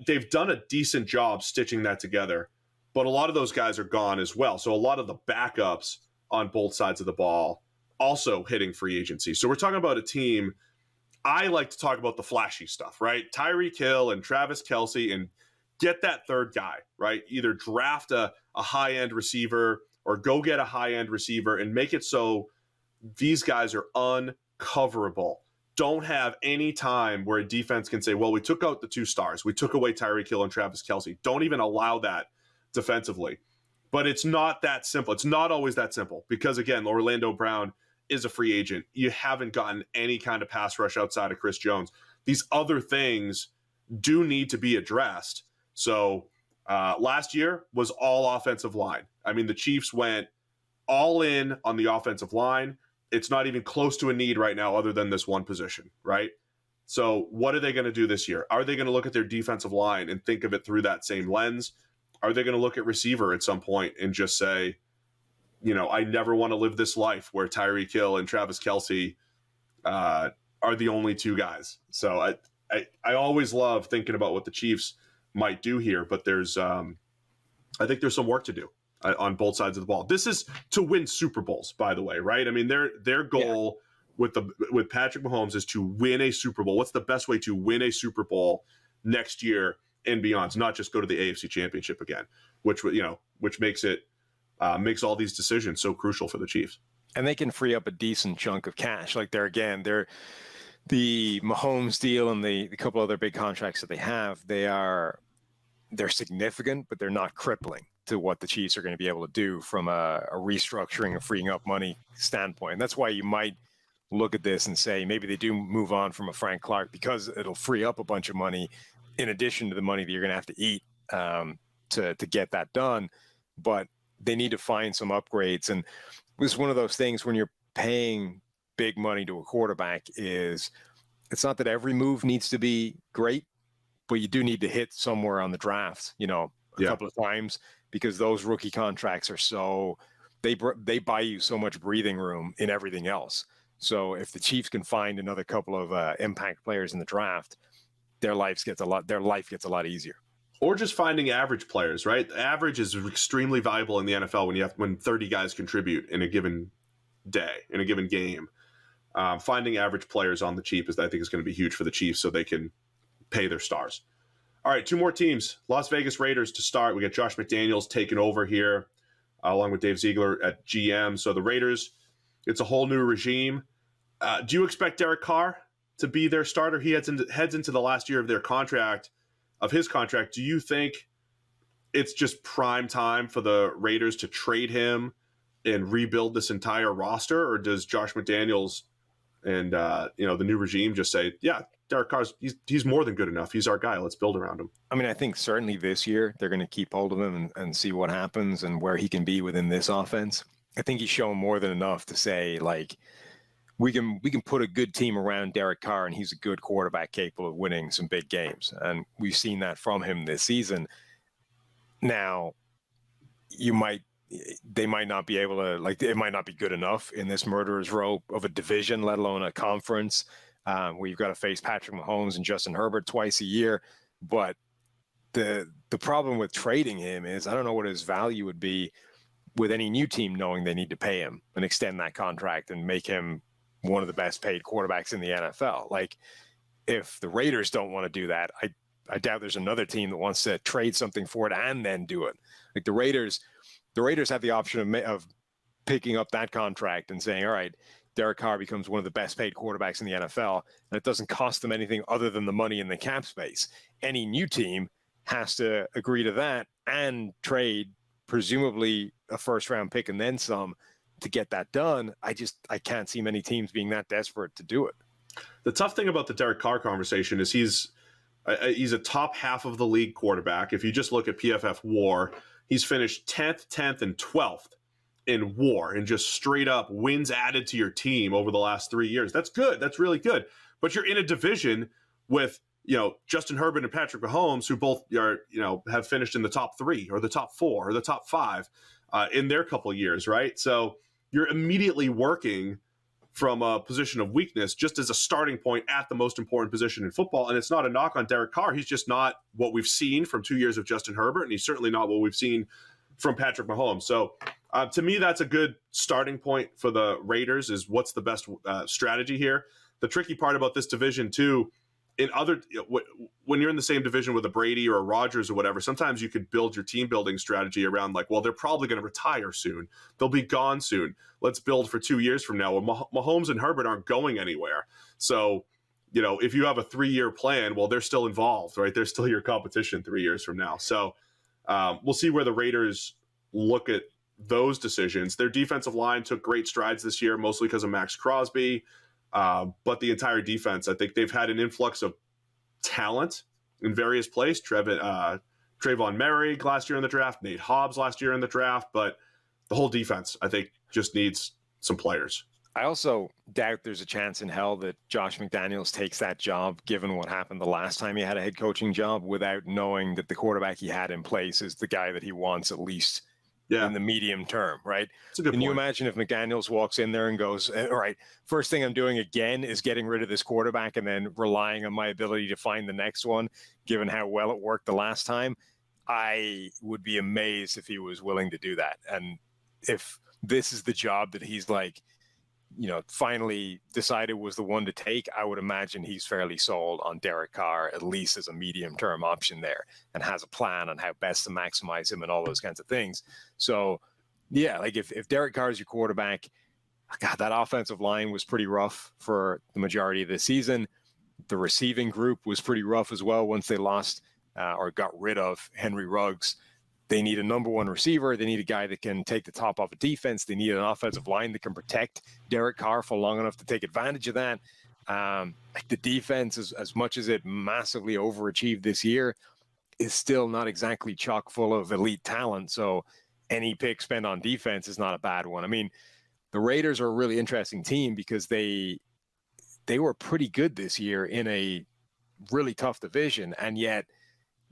They've done a decent job stitching that together, but a lot of those guys are gone as well. So a lot of the backups on both sides of the ball also hitting free agency. So we're talking about a team. I like to talk about the flashy stuff, right? Tyreek Hill and Travis Kelce, and get that third guy, right? Either draft a high-end receiver or go get a high-end receiver and make it so these guys are uncoverable. Don't have any time where a defense can say, well, we took out the two stars. We took away Tyreek Hill and Travis Kelce. Don't even allow that defensively. But it's not that simple. It's not always that simple because, again, Orlando Brown is a free agent. You haven't gotten any kind of pass rush outside of Chris Jones. These other things do need to be addressed. So last year was all offensive line. I mean, the Chiefs went all in on the offensive line. It's not even close to a need right now other than this one position, right? So what are they going to do this year? Are they going to look at their defensive line and think of it through that same lens? Are they going to look at receiver at some point and just say, I never want to live this life where Tyreek Hill and Travis Kelce are the only two guys? So I always love thinking about what the Chiefs might do here, but there's I think there's some work to do on both sides of the ball. This is to win Super Bowls, by the way, right? I mean, their goal with Patrick Mahomes is to win a Super Bowl. What's the best way to win a Super Bowl next year and beyond? It's not just go to the AFC Championship again, which makes it makes all these decisions so crucial for the Chiefs. And they can free up a decent chunk of cash. Like they're the Mahomes deal and the couple other big contracts that they have, they're significant, but they're not crippling to what the Chiefs are going to be able to do from a restructuring and freeing up money standpoint. And that's why you might look at this and say maybe they do move on from a Frank Clark because it'll free up a bunch of money in addition to the money that you're going to have to eat to get that done. But they need to find some upgrades. And it's one of those things when you're paying big money to a quarterback is it's not that every move needs to be great, but you do need to hit somewhere on the draft, a couple of times, because those rookie contracts are so they buy you so much breathing room in everything else. So if the Chiefs can find another couple of impact players in the draft, their life gets a lot easier. Or just finding average players, right? Average is extremely valuable in the NFL when 30 guys contribute in a given day, in a given game. Finding average players on the cheap I think is going to be huge for the Chiefs so they can pay their stars. All right, two more teams. Las Vegas Raiders to start. We got Josh McDaniels taking over here along with Dave Ziegler at GM. So the Raiders, it's a whole new regime. Do you expect Derek Carr to be their starter? He heads into the last year of his contract. Do you think it's just prime time for the Raiders to trade him and rebuild this entire roster? Or does Josh McDaniels and the new regime just say, yeah, Derek Carr's he's more than good enough. He's our guy. Let's build around him. I mean, I think certainly this year they're going to keep hold of him and see what happens and where he can be within this offense. I think he's shown more than enough to say, like, we can put a good team around Derek Carr and he's a good quarterback capable of winning some big games. And we've seen that from him this season. Now, they might not be able to, it might not be good enough in this murderer's row of a division, let alone a conference, where you've got to face Patrick Mahomes and Justin Herbert twice a year. But the problem with trading him is I don't know what his value would be with any new team knowing they need to pay him and extend that contract and make him one of the best paid quarterbacks in the NFL. Like, if the Raiders don't want to do that, I doubt there's another team that wants to trade something for it and then do it. Like the Raiders have the option of picking up that contract and saying, all right, Derek Carr becomes one of the best paid quarterbacks in the NFL, and it doesn't cost them anything other than the money in the cap space. Any new team has to agree to that and trade presumably a first round pick and then some to get that done. I can't see many teams being that desperate to do it. The tough thing about the Derek Carr conversation is he's a top half of the league quarterback. If you just look at PFF WAR, he's finished 10th, and 12th in WAR, and just straight up wins added to your team over the last 3 years. That's good. That's really good. But you're in a division with, Justin Herbert and Patrick Mahomes, who both are, have finished in the top 3 or the top 4 or the top 5 in their couple of years, right? So you're immediately working from a position of weakness just as a starting point at the most important position in football. And it's not a knock on Derek Carr. He's just not what we've seen from 2 years of Justin Herbert, and he's certainly not what we've seen from Patrick Mahomes. So to me, that's a good starting point for the Raiders, is what's the best strategy here. The tricky part about this division too, when you're in the same division with a Brady or a Rodgers or whatever, sometimes you could build your team building strategy around like, well, they're probably going to retire soon. They'll be gone soon. Let's build for 2 years from now. Well, Mahomes and Herbert aren't going anywhere. So, if you have a 3-year plan, well, they're still involved, right? They're still your competition 3 years from now. So we'll see where the Raiders look at those decisions. Their defensive line took great strides this year, mostly because of Max Crosby. But the entire defense, I think they've had an influx of talent in various places. Trayvon Merrick last year in the draft, Nate Hobbs last year in the draft, but the whole defense, I think, just needs some players. I also doubt there's a chance in hell that Josh McDaniels takes that job, given what happened the last time he had a head coaching job, without knowing that the quarterback he had in place is the guy that he wants, at least in the medium term, right? Can you imagine if McDaniels walks in there and goes, all right, first thing I'm doing again is getting rid of this quarterback and then relying on my ability to find the next one, given how well it worked the last time? I would be amazed if he was willing to do that. And if this is the job that he's finally decided was the one to take, I would imagine he's fairly sold on Derek Carr, at least as a medium-term option there, and has a plan on how best to maximize him and all those kinds of things. So, if Derek Carr is your quarterback, God, that offensive line was pretty rough for the majority of the season. The receiving group was pretty rough as well once they lost or got rid of Henry Ruggs. They need a number one receiver. They need a guy that can take the top off a defense. They need an offensive line that can protect Derek Carr for long enough to take advantage of that. The defense, as much as it massively overachieved this year, is still not exactly chock full of elite talent. So any pick spent on defense is not a bad one. I mean, the Raiders are a really interesting team because they were pretty good this year in a really tough division, and yet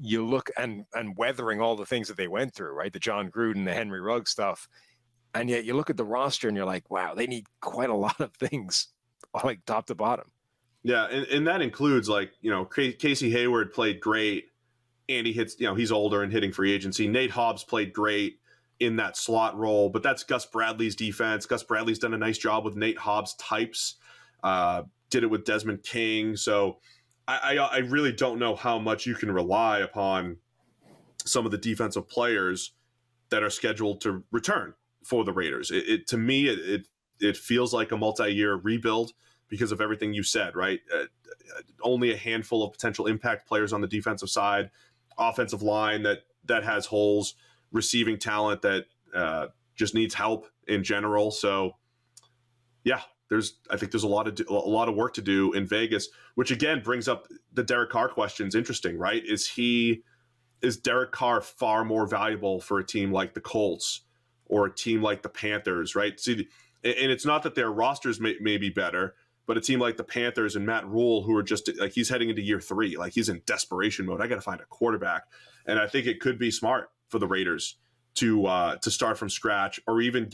you look and weathering all the things that they went through, right? The John Gruden, the Henry Ruggs stuff. And yet you look at the roster and you're like, wow, they need quite a lot of things, like top to bottom. Yeah. And that includes Casey Hayward played great. Andy hits, he's older and hitting free agency. Nate Hobbs played great in that slot role, but that's Gus Bradley's defense. Gus Bradley's done a nice job with Nate Hobbs types, did it with Desmond King. So I really don't know how much you can rely upon some of the defensive players that are scheduled to return for the Raiders. To me, it feels like a multi-year rebuild because of everything you said, right? Only a handful of potential impact players on the defensive side, offensive line that has holes, receiving talent that just needs help in general. So, yeah. I think there's a lot of work to do in Vegas, which again brings up the Derek Carr questions. Interesting, right? Is Derek Carr far more valuable for a team like the Colts or a team like the Panthers, right? See, and it's not that their rosters may be better, but a team like the Panthers and Matt Rule, who are just like, he's heading into year 3, like he's in desperation mode. I got to find a quarterback, and I think it could be smart for the Raiders to start from scratch, or even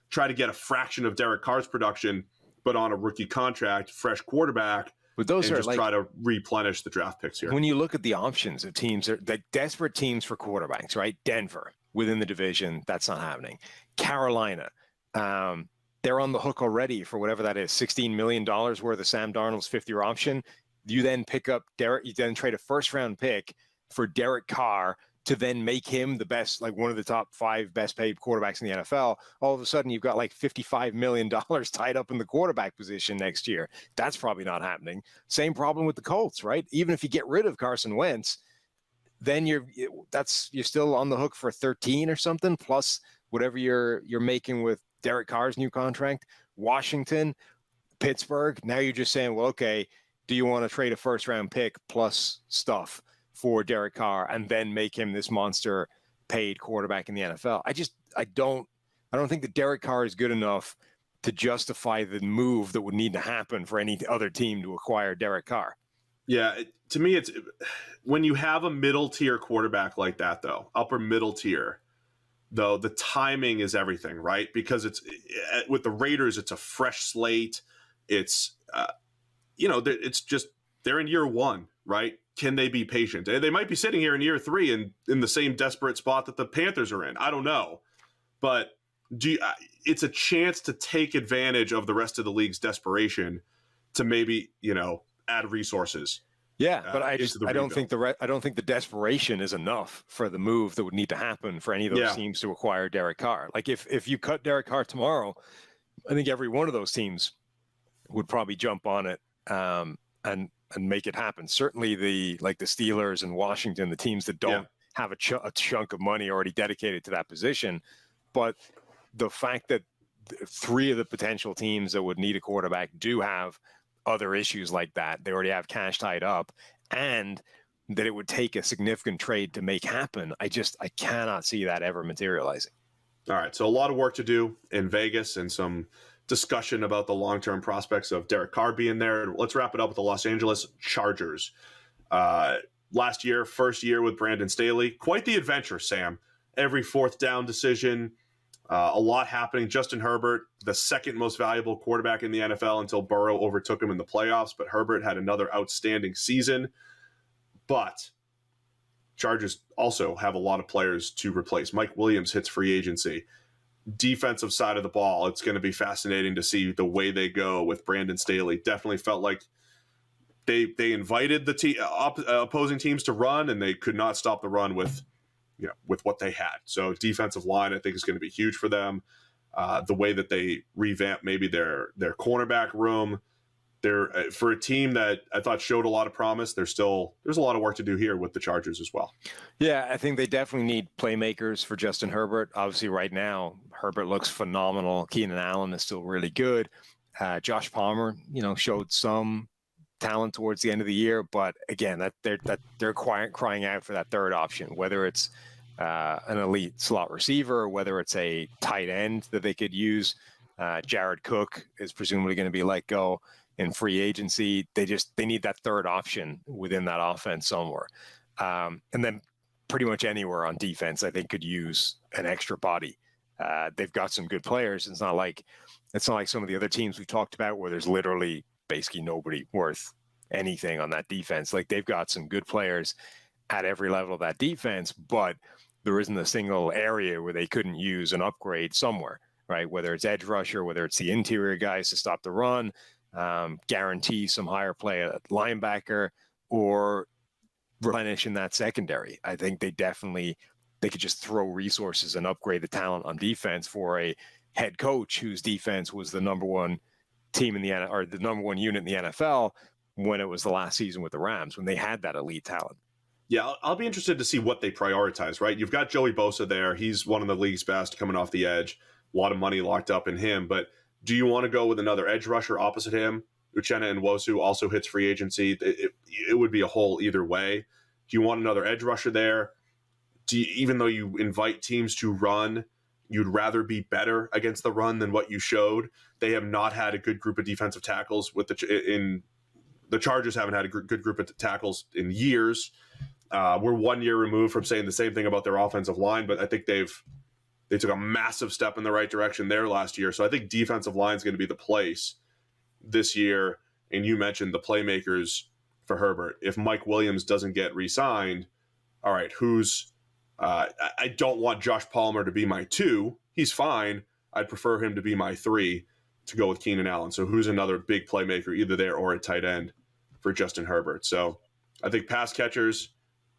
try to get a fraction of Derek Carr's production, but on a rookie contract, fresh quarterback. But those are just try to replenish the draft picks here. When you look at the options of teams, like desperate teams for quarterbacks, right? Denver within the division, that's not happening. Carolina, they're on the hook already for whatever that is, $16 million worth of Sam Darnold's 5th-year option. You then pick up you then trade a first-round pick for Derek Carr to then make him the best, like one of the top 5 best paid quarterbacks in the NFL. All of a sudden you've got like $55 million tied up in the quarterback position next year. That's probably not happening. Same problem with the Colts, right? Even if you get rid of Carson Wentz, then you're still on the hook for 13 or something, plus whatever you're making with Derek Carr's new contract, Washington, Pittsburgh. Now you're just saying, well, okay, do you want to trade a first-round pick plus stuff for Derek Carr and then make him this monster paid quarterback in the NFL? I don't think that Derek Carr is good enough to justify the move that would need to happen for any other team to acquire Derek Carr. Yeah, to me, it's when you have a middle tier quarterback like that, though, upper middle tier, though, the timing is everything, right? Because it's with the Raiders, it's a fresh slate. It's, it's just they're in year one, right? Can they be patient? They might be sitting here in year three and in the same desperate spot that the Panthers are in. I don't know. But it's a chance to take advantage of the rest of the league's desperation to maybe, add resources. Yeah, but I don't think the desperation is enough for the move that would need to happen for any of those teams to acquire Derek Carr. Like if you cut Derek Carr tomorrow, I think every one of those teams would probably jump on it and make it happen. Certainly the Steelers and Washington, the teams that don't have a chunk of money already dedicated to that position. But the fact that three of the potential teams that would need a quarterback do have other issues like that, they already have cash tied up, and that it would take a significant trade to make happen, I cannot see that ever materializing. All right, so a lot of work to do in Vegas and some discussion about the long-term prospects of Derek Carr being there. Let's wrap it up with the Los Angeles Chargers. Last year, first year with Brandon Staley. Quite the adventure, Sam. Every fourth down decision, a lot happening. Justin Herbert, the second most valuable quarterback in the NFL until Burrow overtook him in the playoffs, but Herbert had another outstanding season. But Chargers also have a lot of players to replace. Mike Williams hits free agency. Defensive side of the ball, it's going to be fascinating to see the way they go with Brandon Staley. Definitely felt like they invited the opposing teams to run, and they could not stop the run with what they had. So defensive line, I think, is going to be huge for them. The way that they revamp maybe their cornerback room. They're for a team that I thought showed a lot of promise. There's a lot of work to do here with the Chargers as well. Yeah, I think they definitely need playmakers for Justin Herbert. Obviously, right now, Herbert looks phenomenal. Keenan Allen is still really good. Josh Palmer, showed some talent towards the end of the year, but again, they're crying out for that third option, whether it's an elite slot receiver, whether it's a tight end that they could use. Jared Cook is presumably going to be let go in free agency. They need that third option within that offense somewhere. And then pretty much anywhere on defense, I think, could use an extra body. They've got some good players. It's not like some of the other teams we've talked about where there's literally basically nobody worth anything on that defense. Like, they've got some good players at every level of that defense, but there isn't a single area where they couldn't use an upgrade somewhere, right? Whether it's edge rusher, whether it's the interior guys to stop the run, guarantee some higher play at linebacker, or replenish in that secondary. I think they could just throw resources and upgrade the talent on defense for a head coach whose defense was the number one team in the number one unit in the NFL when it was the last season with the Rams, when they had that elite talent. Yeah, I'll be interested to see what they prioritize, right? You've got Joey Bosa there. He's one of the league's best coming off the edge. A lot of money locked up in him. But do you want to go with another edge rusher opposite him? Uchenna Nwosu also hits free agency. It would be a hole either way. Do you want another edge rusher there? Even though you invite teams to run, you'd rather be better against the run than what you showed. They have not had a good group of defensive tackles the Chargers haven't had a good group of tackles in years. We're 1 year removed from saying the same thing about their offensive line, but I think they took a massive step in the right direction there last year. So I think defensive line is going to be the place this year. And you mentioned the playmakers for Herbert. If Mike Williams doesn't get re-signed, all right, I don't want Josh Palmer to be my 2. He's fine. I'd prefer him to be my 3 to go with Keenan Allen. So who's another big playmaker, either there or at tight end for Justin Herbert? So I think pass catchers,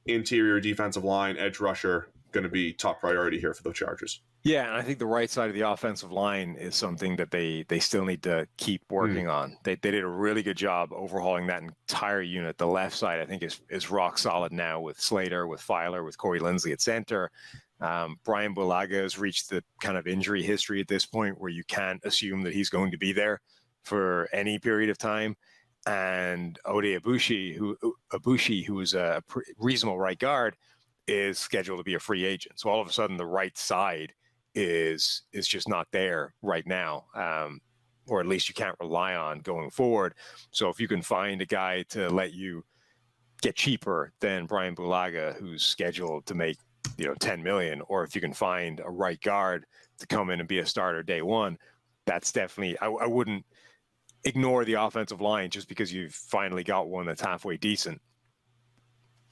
interior defensive line, edge rusher, going to be top priority here for the Chargers. Yeah, and I think the right side of the offensive line is something that they still need to keep working on. They did a really good job overhauling that entire unit. The left side, I think, is rock solid now with Slater, with Filer, with Corey Linsley at center. Brian Bulaga has reached the kind of injury history at this point where you can't assume that he's going to be there for any period of time. And Ode Ibushi, who is a reasonable right guard, is scheduled to be a free agent. So all of a sudden, the right side is just not there right now, or at least you can't rely on going forward. So if you can find a guy to let you get cheaper than Brian Bulaga, who's scheduled to make 10 million, or if you can find a right guard to come in and be a starter day one, that's definitely, I wouldn't ignore the offensive line just because you've finally got one that's halfway decent.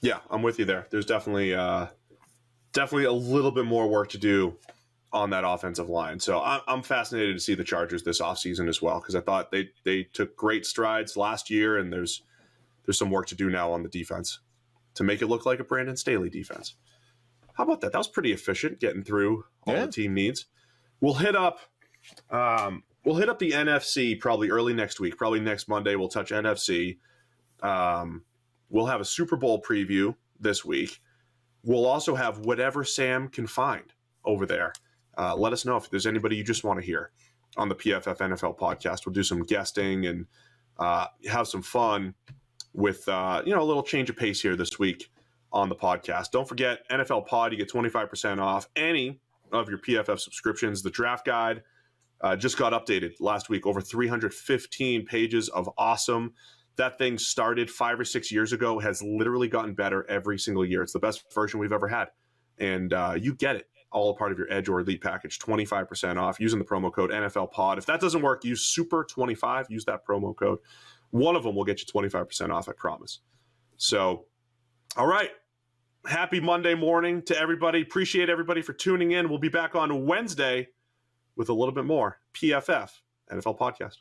Yeah, I'm with you there. There's definitely a little bit more work to do on that offensive line. So I'm fascinated to see the Chargers this offseason as well, because I thought they took great strides last year, and there's some work to do now on the defense to make it look like a Brandon Staley defense. How about that? That was pretty efficient, getting through all the team needs. We'll hit up the NFC probably early next week. Probably next Monday we'll touch NFC. We'll have a Super Bowl preview this week. We'll also have whatever Sam can find over there. Let us know if there's anybody you just want to hear on the PFF NFL podcast. We'll do some guesting and have some fun with a little change of pace here this week on the podcast. Don't forget, NFL Pod, you get 25% off any of your PFF subscriptions. The draft guide just got updated last week. Over 315 pages of awesome. That thing started 5 or 6 years ago, has literally gotten better every single year. It's the best version we've ever had. And you get it all a part of your Edge or Elite package, 25% off using the promo code NFL Pod. If that doesn't work, use Super25. Use that promo code. One of them will get you 25% off, I promise. So, all right. Happy Monday morning to everybody. Appreciate everybody for tuning in. We'll be back on Wednesday with a little bit more PFF NFL podcast.